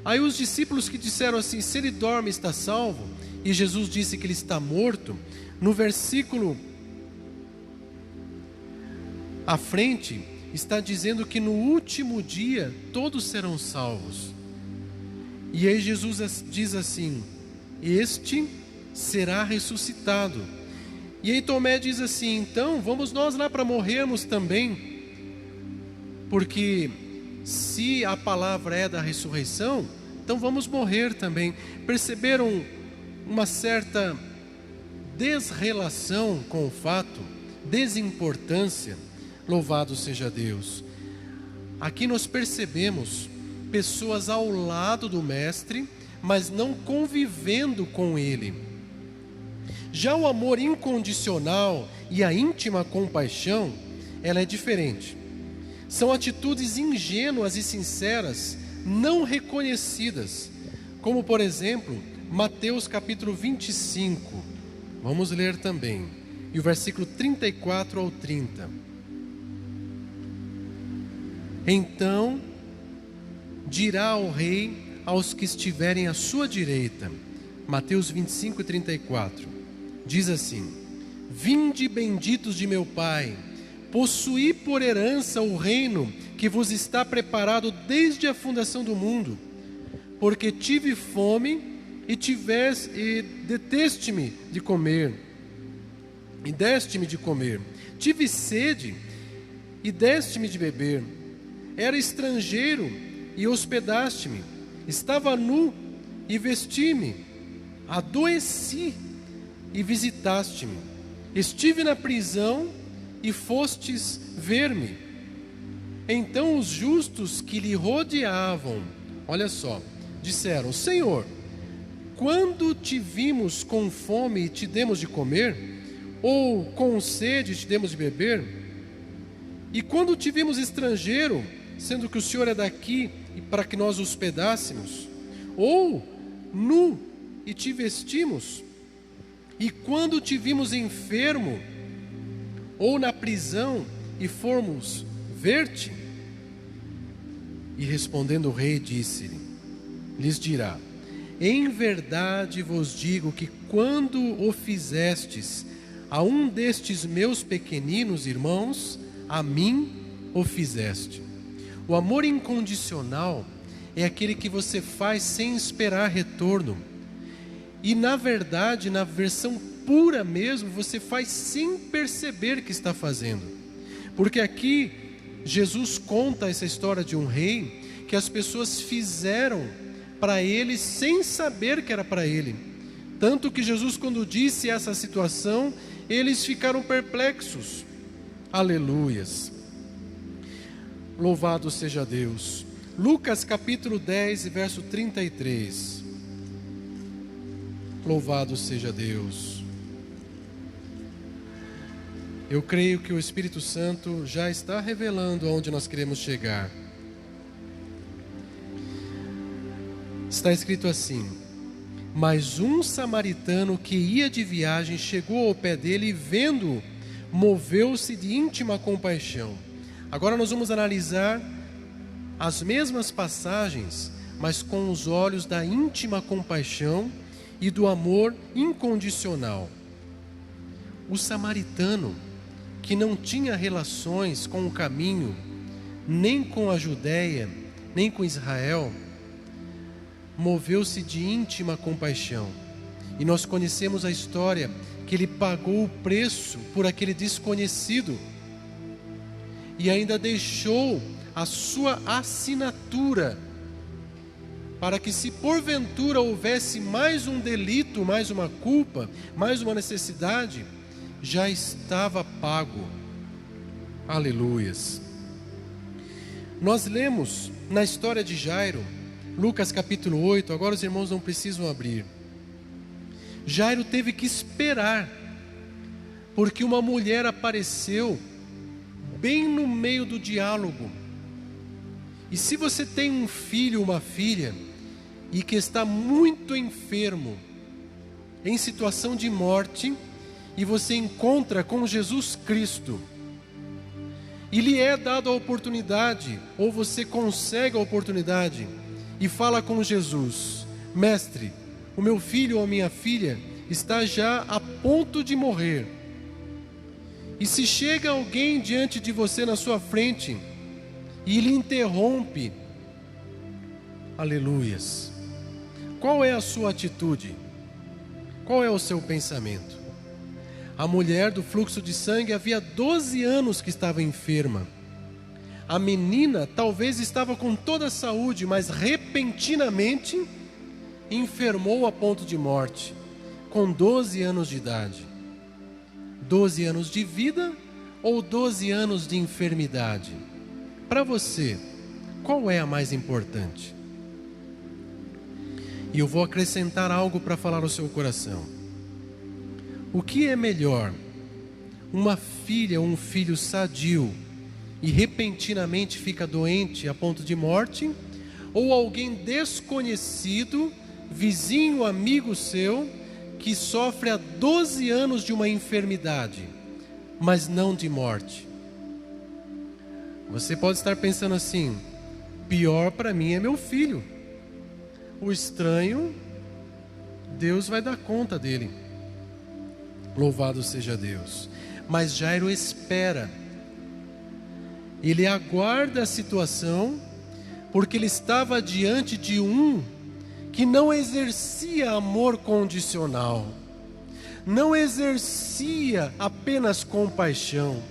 Aí os discípulos que disseram assim: se ele dorme, está salvo, e Jesus disse que ele está morto, no versículo à frente está dizendo que no último dia todos serão salvos. E aí Jesus diz assim: este será ressuscitado. E aí Tomé diz assim: então vamos nós lá para morrermos também. Porque se a palavra é da ressurreição, então vamos morrer também. Perceberam uma certa desrelação com o fato, desimportância? Louvado seja Deus. Aqui nós percebemos pessoas ao lado do mestre, mas não convivendo com ele. Já o amor incondicional e a íntima compaixão, ela é diferente. São atitudes ingênuas e sinceras, não reconhecidas, como por exemplo, Mateus capítulo 25, vamos ler também, e o versículo 34 ao 30. Então dirá o rei aos que estiverem à sua direita, Mateus 25 e 34, diz assim: vinde benditos de meu Pai, possuí por herança o reino que vos está preparado desde a fundação do mundo, porque tive fome e deteste-me de comer, e deste-me de comer, tive sede e deste-me de beber, era estrangeiro e hospedaste-me, estava nu e vesti-me, adoeci e visitaste-me, estive na prisão e fostes ver-me. Então os justos que lhe rodeavam olha só, disseram: Senhor, quando te vimos com fome e te demos de comer, ou com sede e te demos de beber? E quando te vimos estrangeiro, sendo que o Senhor é daqui, e para que nós hospedássemos? Ou nu e te vestimos? E quando te vimos enfermo, ou na prisão, e formos ver-te? E respondendo o rei, lhes dirá: em verdade vos digo que quando o fizestes a um destes meus pequeninos irmãos, a mim o fizeste. O amor incondicional é aquele que você faz sem esperar retorno. E na verdade, na versão pura mesmo, você faz sem perceber que está fazendo. Porque aqui Jesus conta essa história de um rei que as pessoas fizeram para ele sem saber que era para ele. Tanto que Jesus, quando disse essa situação, eles ficaram perplexos. Aleluias. Louvado seja Deus. Lucas capítulo 10, verso 33. Louvado seja Deus. Eu creio que o Espírito Santo já está revelando aonde nós queremos chegar. Está escrito assim: mas um samaritano que ia de viagem chegou ao pé dele e, vendo-o, moveu-se de íntima compaixão. Agora nós vamos analisar as mesmas passagens, mas com os olhos da íntima compaixão e do amor incondicional. O samaritano, que não tinha relações com o caminho, nem com a Judéia, nem com Israel, moveu-se de íntima compaixão. E nós conhecemos a história que ele pagou o preço por aquele desconhecido e ainda deixou a sua assinatura para que, se porventura houvesse mais um delito, mais uma culpa, mais uma necessidade, já estava pago. Aleluias. Nós lemos na história de Jairo, Lucas capítulo 8, agora os irmãos não precisam abrir. Jairo teve que esperar, porque uma mulher apareceu bem no meio do diálogo. E se você tem um filho, uma filha, e que está muito enfermo, em situação de morte, e você encontra com Jesus Cristo, e lhe é dada a oportunidade, ou você consegue a oportunidade, e fala com Jesus: mestre, o meu filho ou a minha filha está já a ponto de morrer. E se chega alguém diante de você na sua frente e lhe interrompe, aleluias, qual é a sua atitude? Qual é o seu pensamento? A mulher do fluxo de sangue havia 12 anos que estava enferma. A menina talvez estava com toda a saúde, mas repentinamente enfermou a ponto de morte, com 12 anos de idade. 12 anos de vida ou 12 anos de enfermidade? Para você, qual é a mais importante? E eu vou acrescentar algo para falar ao seu coração. O que é melhor? Uma filha ou um filho sadio e repentinamente fica doente a ponto de morte, ou alguém desconhecido, vizinho, amigo seu, que sofre há 12 anos de uma enfermidade, mas não de morte? Você pode estar pensando assim: pior para mim é meu filho. O estranho, Deus vai dar conta dele. Louvado seja Deus. Mas Jairo espera. Ele aguarda a situação, porque ele estava diante de um que não exercia amor condicional, não exercia apenas compaixão,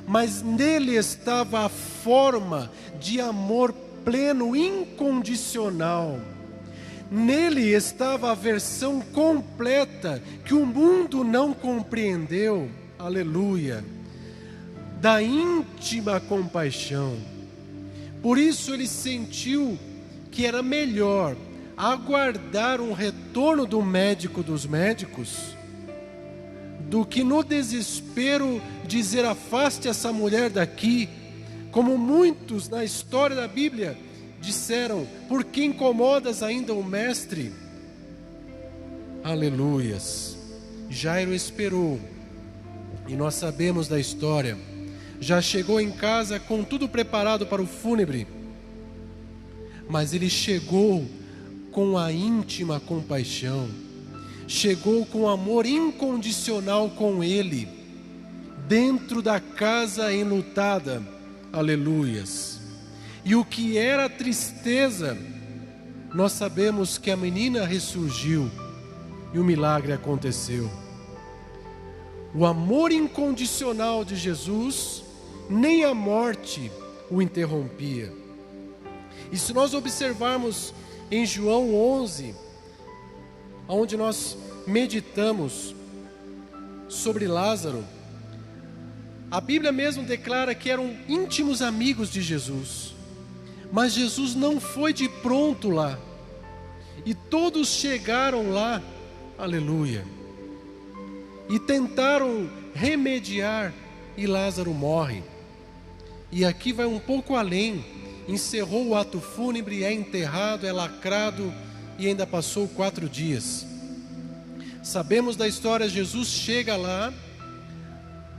mas nele estava a forma de amor pleno, incondicional. Nele estava a versão completa que o mundo não compreendeu, aleluia, da íntima compaixão. Por isso ele sentiu que era melhor aguardar um retorno do médico dos médicos do que no desespero dizer: afaste essa mulher daqui, como muitos na história da Bíblia disseram: por que incomodas ainda o mestre? Aleluias. Jairo esperou, e nós sabemos da história. Já chegou em casa com tudo preparado para o fúnebre, mas ele chegou com a íntima compaixão, chegou com amor incondicional com ele, dentro da casa enlutada. Aleluias. E o que era tristeza, nós sabemos que a menina ressurgiu e o milagre aconteceu. O amor incondicional de Jesus, nem a morte o interrompia. E se nós observarmos em João 11, onde nós meditamos sobre Lázaro, a Bíblia mesmo declara que eram íntimos amigos de Jesus, mas Jesus não foi de pronto lá, e todos chegaram lá, aleluia, e tentaram remediar, e Lázaro morre. E aqui vai um pouco além, encerrou o ato fúnebre, é enterrado, é lacrado, e ainda passou 4 dias. Sabemos da história, Jesus chega lá,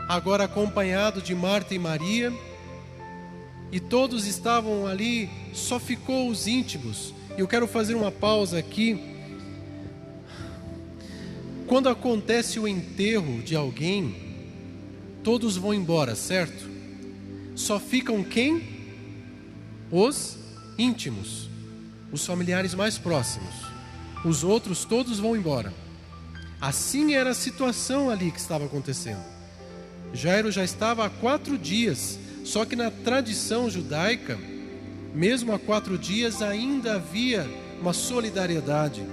agora acompanhado de Marta e Maria, e todos estavam ali, só ficou os íntimos. E eu quero fazer uma pausa aqui. Quando acontece o enterro de alguém, todos vão embora, certo? Só ficam quem? Os íntimos, os familiares mais próximos. Os outros todos vão embora. Assim era a situação ali que estava acontecendo. Jairo já estava há 4 dias, só que na tradição judaica, mesmo há 4 dias ainda havia uma solidariedade,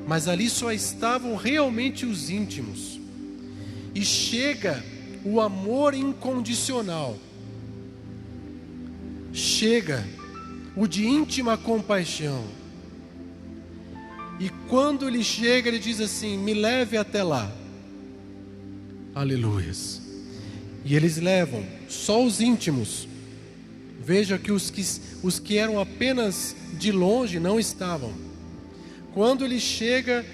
mas ali só estavam realmente os íntimos. E chega o amor incondicional, chega o de íntima compaixão. E quando ele chega, ele diz assim: me leve até lá. Aleluias. E eles levam só os íntimos. Veja que os que eram apenas de longe não estavam. Quando ele chega,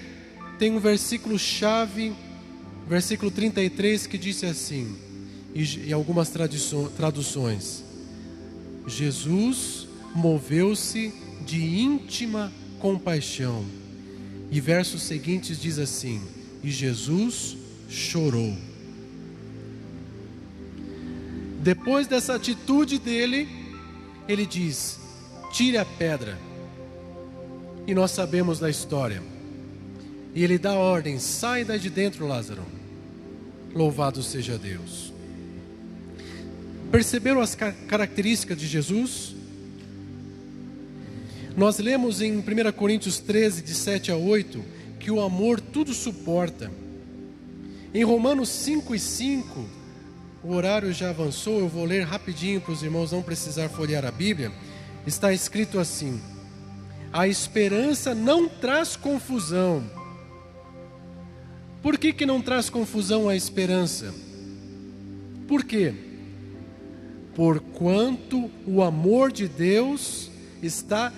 tem um versículo chave, versículo 33, que diz assim, e algumas traduções: Jesus moveu-se de íntima compaixão. E versos seguintes diz assim: e Jesus chorou. Depois dessa atitude dele, ele diz: tire a pedra. E nós sabemos da história. E ele dá ordem: sai daí de dentro, Lázaro. Louvado seja Deus. Perceberam as características de Jesus? Nós lemos em 1 Coríntios 13, de 7 a 8, que o amor tudo suporta. Em Romanos 5:5, o horário já avançou, eu vou ler rapidinho para os irmãos não precisar folhear a Bíblia. Está escrito assim: a esperança não traz confusão. Por que não traz confusão a esperança? Por quê? Porquanto o amor de Deus está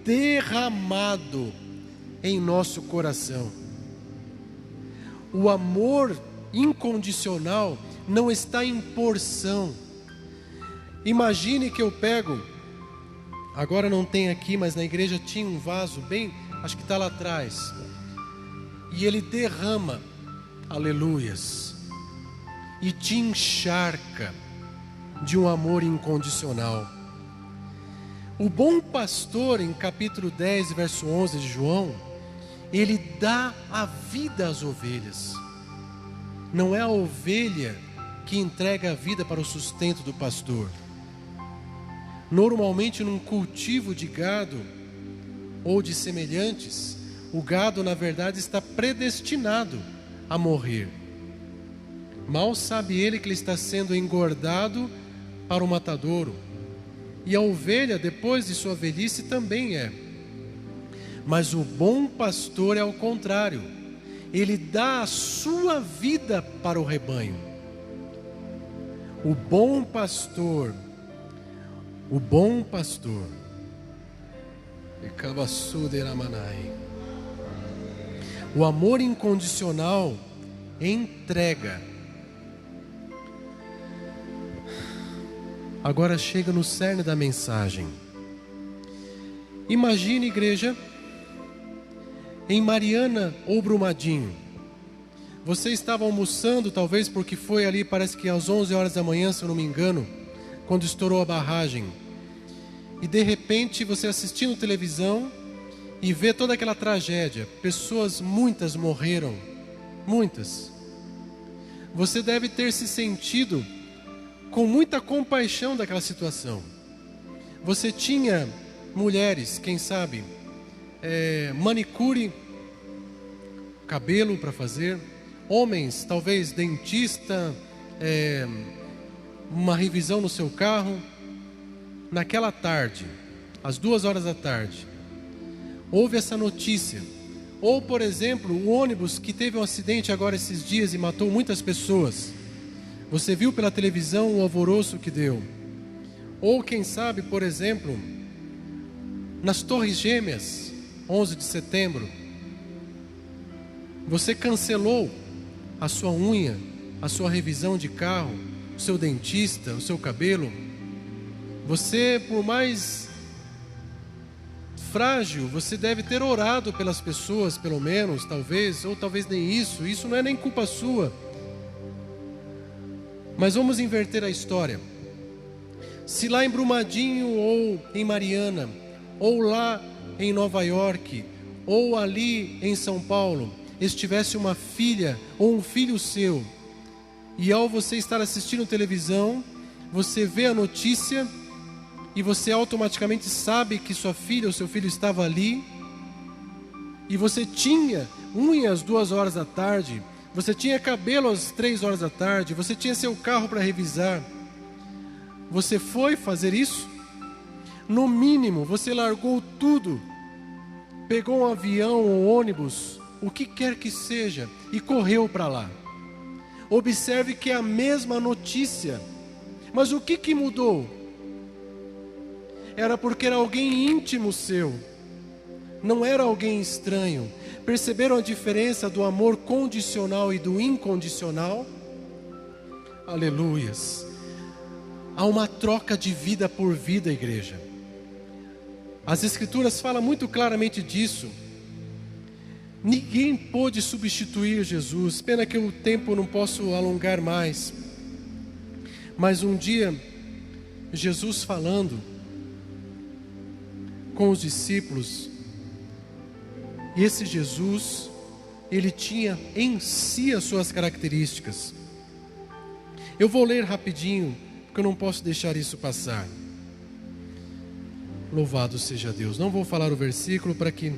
derramado em nosso coração. O amor incondicional não está em porção. Imagine que eu pego, agora não tem aqui, mas na igreja tinha um vaso bem, acho que está lá atrás, e ele derrama, aleluias, e te encharca de um amor incondicional. O bom pastor, em capítulo 10, verso 11 de João, ele dá a vida às ovelhas. Não é a ovelha que entrega a vida para o sustento do pastor. Normalmente num cultivo de gado ou de semelhantes, o gado na verdade está predestinado a morrer. Mal sabe ele que ele está sendo engordado para o matadouro. E a ovelha, depois de sua velhice, também é. Mas o bom pastor é ao contrário. Ele dá a sua vida para o rebanho. O bom pastor, o amor incondicional entrega. Agora chega no cerne da mensagem. Imagine, igreja, em Mariana ou Brumadinho. Você estava almoçando, talvez porque foi ali, parece que às 11 horas da manhã, se eu não me engano, quando estourou a barragem. E de repente você assistindo televisão e vê toda aquela tragédia. Pessoas, muitas morreram. Muitas. Você deve ter se sentido com muita compaixão daquela situação. Você tinha mulheres, quem sabe, manicure, cabelo para fazer. Homens, talvez dentista, uma revisão no seu carro. Naquela tarde, às 2 horas da tarde, houve essa notícia. Ou, por exemplo, o ônibus que teve um acidente agora esses dias e matou muitas pessoas. Você viu pela televisão o alvoroço que deu. Ou, quem sabe, por exemplo, nas Torres Gêmeas, 11 de setembro, você cancelou a sua unha, a sua revisão de carro, o seu dentista, o seu cabelo. Você, por mais frágil, você deve ter orado pelas pessoas, pelo menos, talvez, ou talvez nem isso. Isso não é nem culpa sua. Mas vamos inverter a história. Se lá em Brumadinho, ou em Mariana, ou lá em Nova York, ou ali em São Paulo, estivesse uma filha ou um filho seu, e ao você estar assistindo televisão, você vê a notícia e você automaticamente sabe que sua filha ou seu filho estava ali, e você tinha unha às 2 horas da tarde, você tinha cabelo às 3 horas da tarde, você tinha seu carro para revisar. Você foi fazer isso? No mínimo, você largou tudo, pegou um avião ou ônibus, o que quer que seja, e correu para lá. Observe que é a mesma notícia, mas o que mudou? Era porque era alguém íntimo seu, não era alguém estranho. Perceberam a diferença do amor condicional e do incondicional? Aleluias. Há uma troca de vida por vida, igreja. As Escrituras falam muito claramente disso. Ninguém pôde substituir Jesus. Pena que o tempo não posso alongar mais. Mas um dia, Jesus falando com os discípulos, e esse Jesus, ele tinha em si as suas características. Eu vou ler rapidinho, porque eu não posso deixar isso passar. Louvado seja Deus. Não vou falar o versículo para que...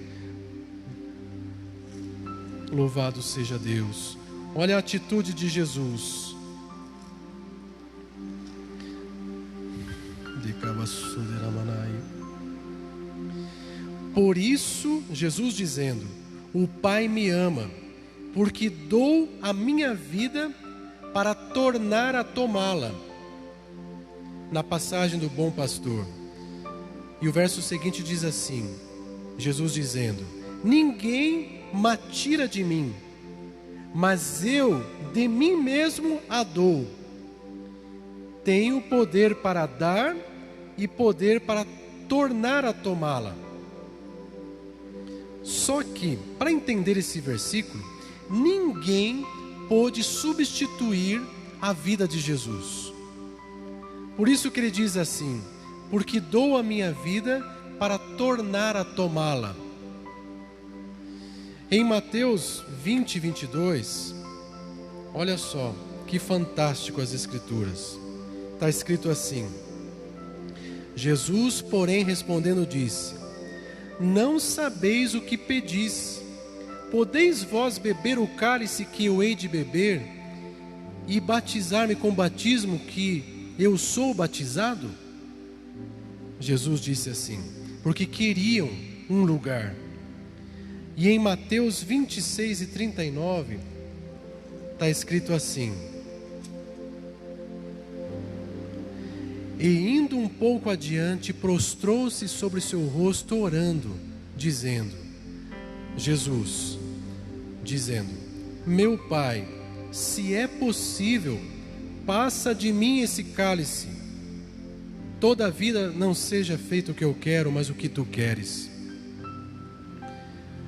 Louvado seja Deus. Olha a atitude de Jesus. Por isso, Jesus dizendo: o Pai me ama, porque dou a minha vida para tornar a tomá-la. Na passagem do bom pastor. E o verso seguinte diz assim, Jesus dizendo: ninguém me tira de mim, mas eu de mim mesmo a dou. Tenho poder para dar e poder para tornar a tomá-la. Só que, para entender esse versículo, ninguém pôde substituir a vida de Jesus. Por isso que ele diz assim: porque dou a minha vida para tornar a tomá-la. Em Mateus 20, 22, olha só, que fantástico as Escrituras. Está escrito assim: Jesus, porém, respondendo, disse: não sabeis o que pedis. Podeis vós beber o cálice que eu hei de beber e batizar-me com o batismo que eu sou batizado? Jesus disse assim, porque queriam um lugar. E em Mateus 26 e 39, está escrito assim: e indo um pouco adiante, prostrou-se sobre seu rosto, orando, dizendo, meu Pai, se é possível, passa de mim esse cálice. Todavia não seja feito o que eu quero, mas o que tu queres.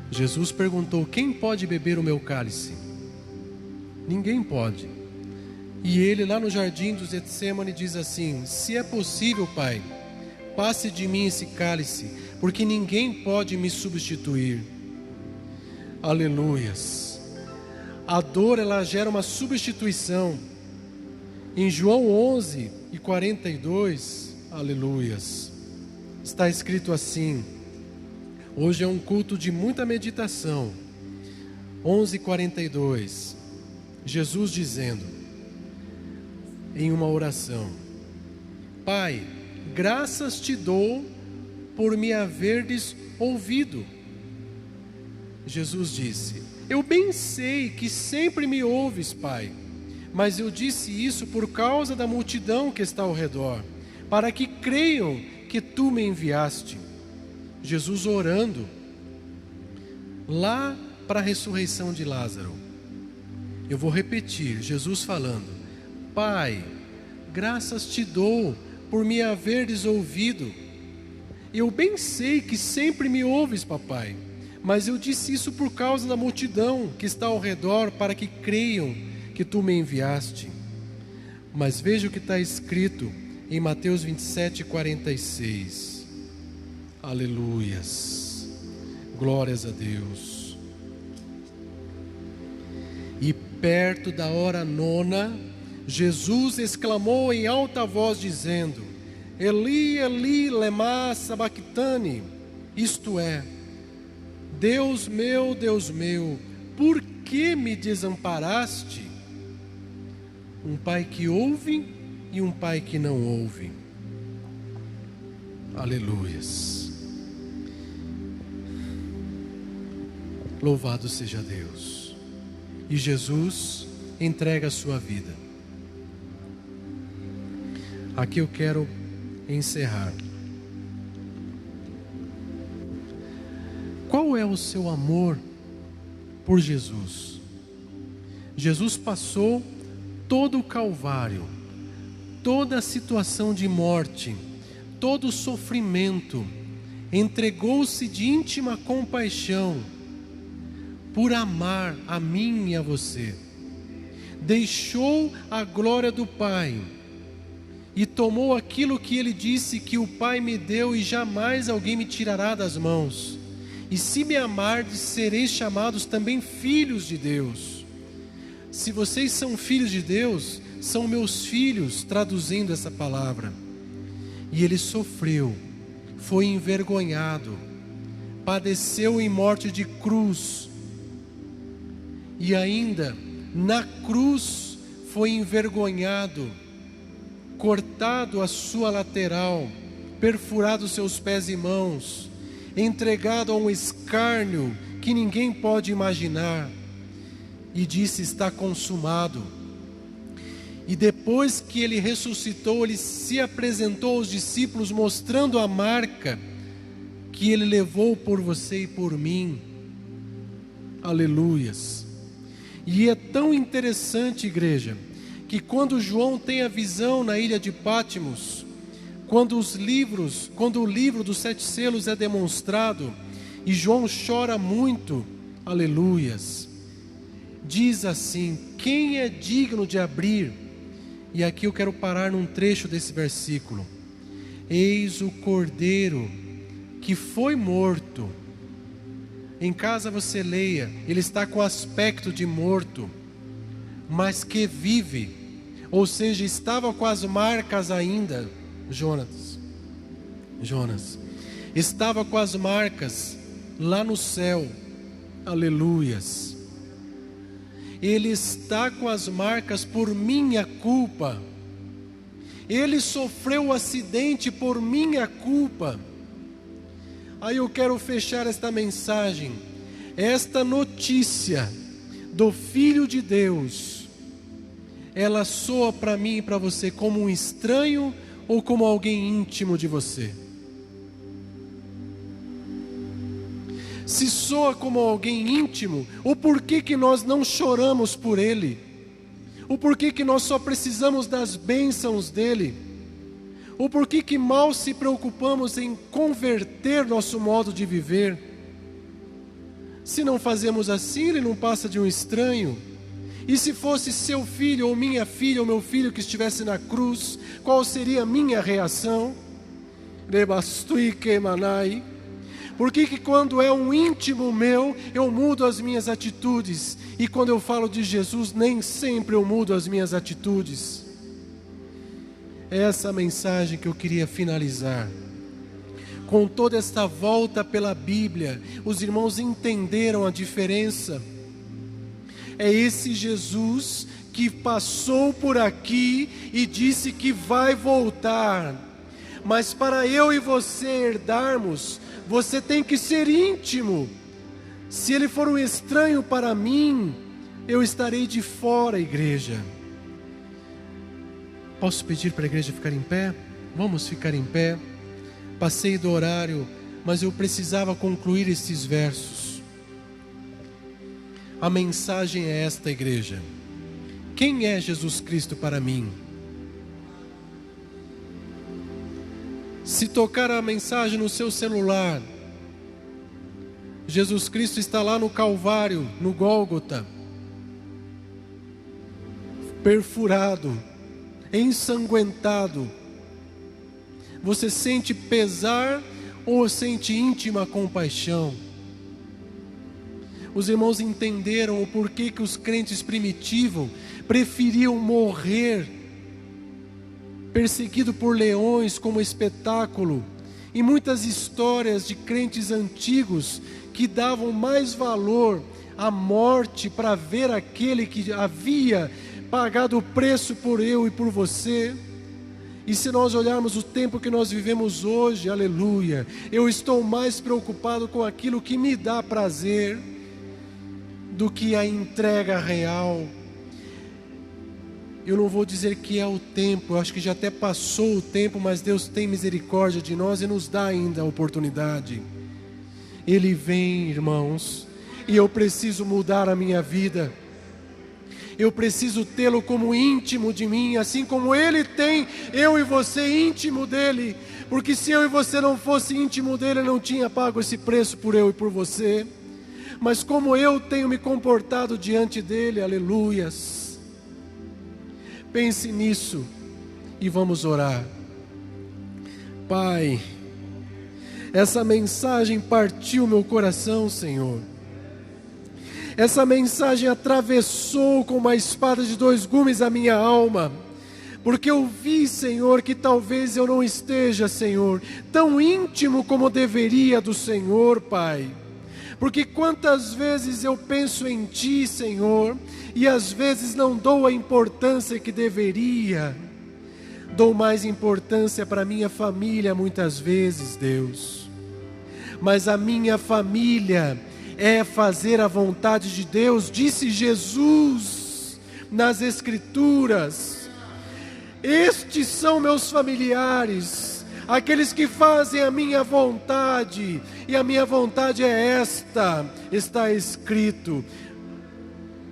Jesus perguntou: quem pode beber o meu cálice? Ninguém pode. E ele lá no jardim do Getsêmani diz assim: se é possível, Pai, passe de mim esse cálice, porque ninguém pode me substituir. Aleluias. A dor, ela gera uma substituição. Em João 11 e 42, aleluias, está escrito assim. Hoje é um culto de muita meditação. 11:42, Jesus dizendo em uma oração: Pai, graças te dou por me haverdes ouvido. Jesus disse: eu bem sei que sempre me ouves, Pai, mas eu disse isso por causa da multidão que está ao redor, para que creiam que tu me enviaste. Jesus orando lá para a ressurreição de Lázaro. Eu vou repetir, Jesus falando: Pai, graças te dou por me haverdes ouvido. Eu bem sei que sempre me ouves, papai, mas eu disse isso por causa da multidão que está ao redor, para que creiam que tu me enviaste. Mas veja o que está escrito em Mateus 27:46. Aleluias, glórias a Deus. E perto da hora nona, Jesus exclamou em alta voz dizendo: Eli, Eli, lema sabachthani, isto é, Deus meu, por que me desamparaste? Um pai que ouve e um pai que não ouve. Aleluias. Louvado seja Deus. E Jesus entrega a sua vida. Aqui eu quero encerrar. Qual é o seu amor por Jesus? Jesus passou todo o Calvário, toda a situação de morte, todo o sofrimento, entregou-se de íntima compaixão por amar a mim e a você. Deixou a glória do Pai e tomou aquilo que ele disse que o Pai me deu e jamais alguém me tirará das mãos. E se me amardes, sereis chamados também filhos de Deus. Se vocês são filhos de Deus, são meus filhos, traduzindo essa palavra. E ele sofreu, foi envergonhado, padeceu em morte de cruz, e ainda na cruz foi envergonhado, cortado a sua lateral, perfurado seus pés e mãos, entregado a um escárnio que ninguém pode imaginar, e disse: está consumado. E depois que ele ressuscitou, ele se apresentou aos discípulos, mostrando a marca que ele levou por você e por mim. Aleluias. E é tão interessante, igreja, que quando João tem a visão na ilha de Pátimos, quando o livro dos 7 selos é demonstrado, e João chora muito, aleluias, diz assim: quem é digno de abrir? E aqui eu quero parar num trecho desse versículo: eis o Cordeiro que foi morto. Em casa você leia, ele está com aspecto de morto, mas que vive, ou seja, estava com as marcas ainda. Jonas, estava com as marcas lá no céu, aleluias. Ele está com as marcas por minha culpa, ele sofreu o acidente por minha culpa. Aí eu quero fechar esta mensagem. esta notícia do Filho de Deus, ela soa para mim e para você como um estranho ou como alguém íntimo de você? Se soa como alguém íntimo, o porquê que nós não choramos por Ele? O porquê que nós só precisamos das bênçãos dEle? O porquê que mal se preocupamos em converter nosso modo de viver? Se não fazemos assim, Ele não passa de um estranho. E se fosse seu filho ou minha filha ou meu filho que estivesse na cruz, qual seria a minha reação? Rebastui kemanai. Por que quando é um íntimo meu, eu mudo as minhas atitudes? E quando eu falo de Jesus, nem sempre eu mudo as minhas atitudes. É essa mensagem que eu queria finalizar. Com toda esta volta pela Bíblia, os irmãos entenderam a diferença. É esse Jesus que passou por aqui e disse que vai voltar. Mas para eu e você herdarmos, você tem que ser íntimo. Se ele for um estranho para mim, eu estarei de fora, igreja. Posso pedir para a igreja ficar em pé? Vamos ficar em pé. Passei do horário, mas eu precisava concluir esses versos. A mensagem é esta, igreja. Quem é Jesus Cristo para mim? Se tocar a mensagem no seu celular, Jesus Cristo está lá no Calvário, no Gólgota, perfurado, ensanguentado. Você sente pesar ou sente íntima compaixão? Os irmãos entenderam o porquê que os crentes primitivos preferiam morrer perseguido por leões como espetáculo, e muitas histórias de crentes antigos que davam mais valor à morte para ver aquele que havia pagado o preço por eu e por você. E se nós olharmos o tempo que nós vivemos hoje, aleluia, eu estou mais preocupado com aquilo que me dá prazer do que a entrega real. Eu não vou dizer que é o tempo, eu acho que já até passou o tempo, mas Deus tem misericórdia de nós e nos dá ainda a oportunidade. Ele vem, irmãos, e eu preciso mudar a minha vida. Eu preciso tê-lo como íntimo de mim, assim como Ele tem eu e você íntimo dEle. Porque se eu e você não fosse íntimo dEle, eu não tinha pago esse preço por eu e por você. Mas como eu tenho me comportado diante dEle, aleluias. Pense nisso e vamos orar. Pai, essa mensagem partiu meu coração, Senhor. Essa mensagem atravessou com uma espada de 2 gumes a minha alma, porque eu vi, Senhor, que talvez eu não esteja, Senhor, tão íntimo como deveria do Senhor, Pai. Porque quantas vezes eu penso em Ti, Senhor, e às vezes não dou a importância que deveria. Dou mais importância para minha família muitas vezes, Deus. Mas a minha família é fazer a vontade de Deus, disse Jesus nas Escrituras. Estes são meus familiares, aqueles que fazem a minha vontade, e a minha vontade é esta, está escrito: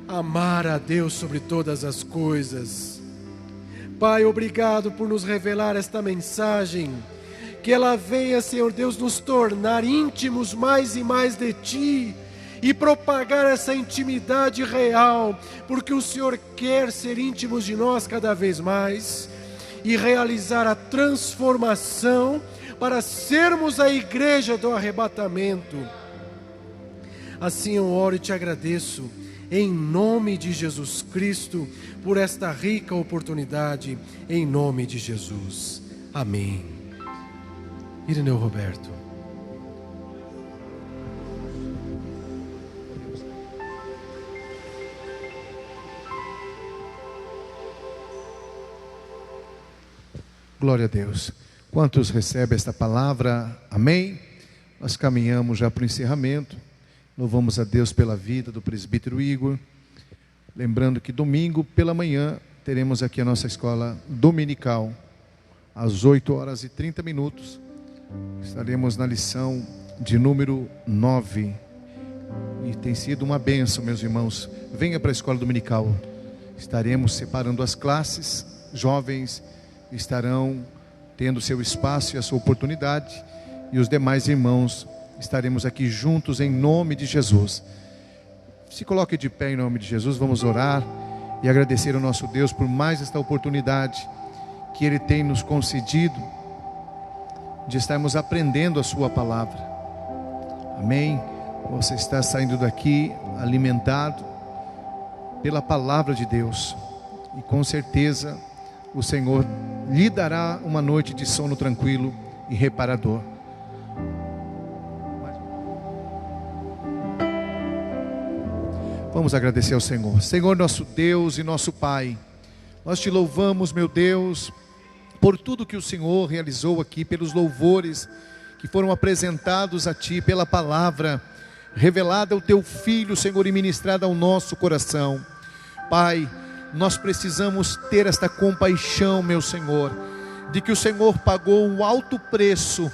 amar a Deus sobre todas as coisas. Pai, obrigado por nos revelar esta mensagem, que ela venha, Senhor Deus, nos tornar íntimos mais e mais de Ti, e propagar essa intimidade real, porque o Senhor quer ser íntimos de nós cada vez mais, e realizar a transformação, para sermos a igreja do arrebatamento. Assim eu oro e te agradeço, em nome de Jesus Cristo, por esta rica oportunidade, em nome de Jesus. Amém. Irineu Roberto. Glória a Deus. Quantos recebem esta palavra? Amém? Nós caminhamos já para o encerramento. Louvamos a Deus pela vida do presbítero Igor. Lembrando que domingo pela manhã teremos aqui a nossa escola dominical, às 8h30. Estaremos na lição de número 9. E tem sido uma bênção, meus irmãos. Venha para a escola dominical. Estaremos separando as classes. Jovens estarão tendo seu espaço e a sua oportunidade. E os demais irmãos estaremos aqui juntos em nome de Jesus. Se coloque de pé em nome de Jesus. Vamos orar e agradecer ao nosso Deus por mais esta oportunidade que Ele tem nos concedido de estarmos aprendendo a sua palavra. Amém. Você está saindo daqui alimentado pela palavra de Deus, e com certeza o Senhor lhe dará uma noite de sono tranquilo e reparador. Vamos agradecer ao Senhor. Senhor, nosso Deus e nosso Pai, nós te louvamos, meu Deus, por tudo que o Senhor realizou aqui, pelos louvores que foram apresentados a Ti, pela palavra revelada ao Teu Filho, Senhor, e ministrada ao nosso coração. Pai, nós precisamos ter esta compaixão, meu Senhor, de que o Senhor pagou um alto preço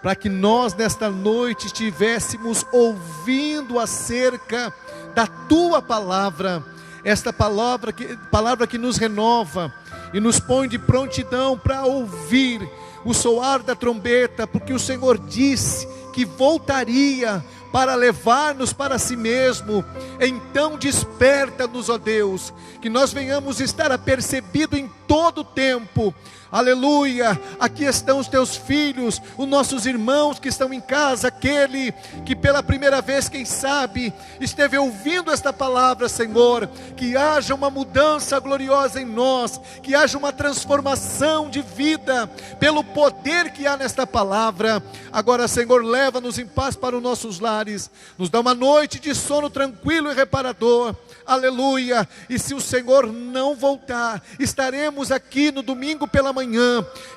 para que nós nesta noite estivéssemos ouvindo acerca da Tua palavra, esta palavra que nos renova e nos põe de prontidão para ouvir o soar da trombeta, porque o Senhor disse que voltaria para levar-nos para si mesmo. Então desperta-nos, ó Deus, que nós venhamos estar apercebido em todo o tempo. Aleluia, aqui estão os teus filhos, os nossos irmãos que estão em casa, aquele que pela primeira vez, quem sabe, esteve ouvindo esta palavra, Senhor, que haja uma mudança gloriosa em nós, que haja uma transformação de vida, pelo poder que há nesta palavra. Agora, Senhor, leva-nos em paz para os nossos lares, nos dá uma noite de sono tranquilo e reparador, aleluia, e se o Senhor não voltar, estaremos aqui no domingo pela manhã,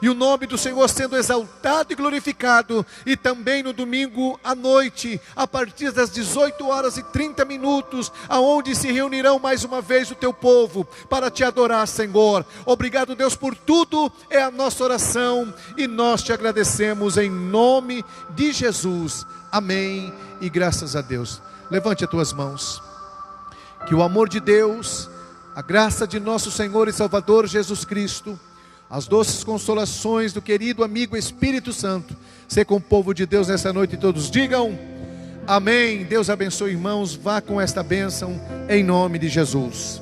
e o nome do Senhor sendo exaltado e glorificado, e também no domingo à noite, a partir das 18h30, aonde se reunirão mais uma vez o teu povo, para te adorar, Senhor. Obrigado, Deus, por tudo, é a nossa oração, e nós te agradecemos em nome de Jesus, amém, e graças a Deus. Levante as tuas mãos, que o amor de Deus, a graça de nosso Senhor e Salvador Jesus Cristo, as doces consolações do querido amigo Espírito Santo, ser com o povo de Deus nessa noite, e todos digam amém. Deus abençoe, irmãos, vá com esta bênção em nome de Jesus.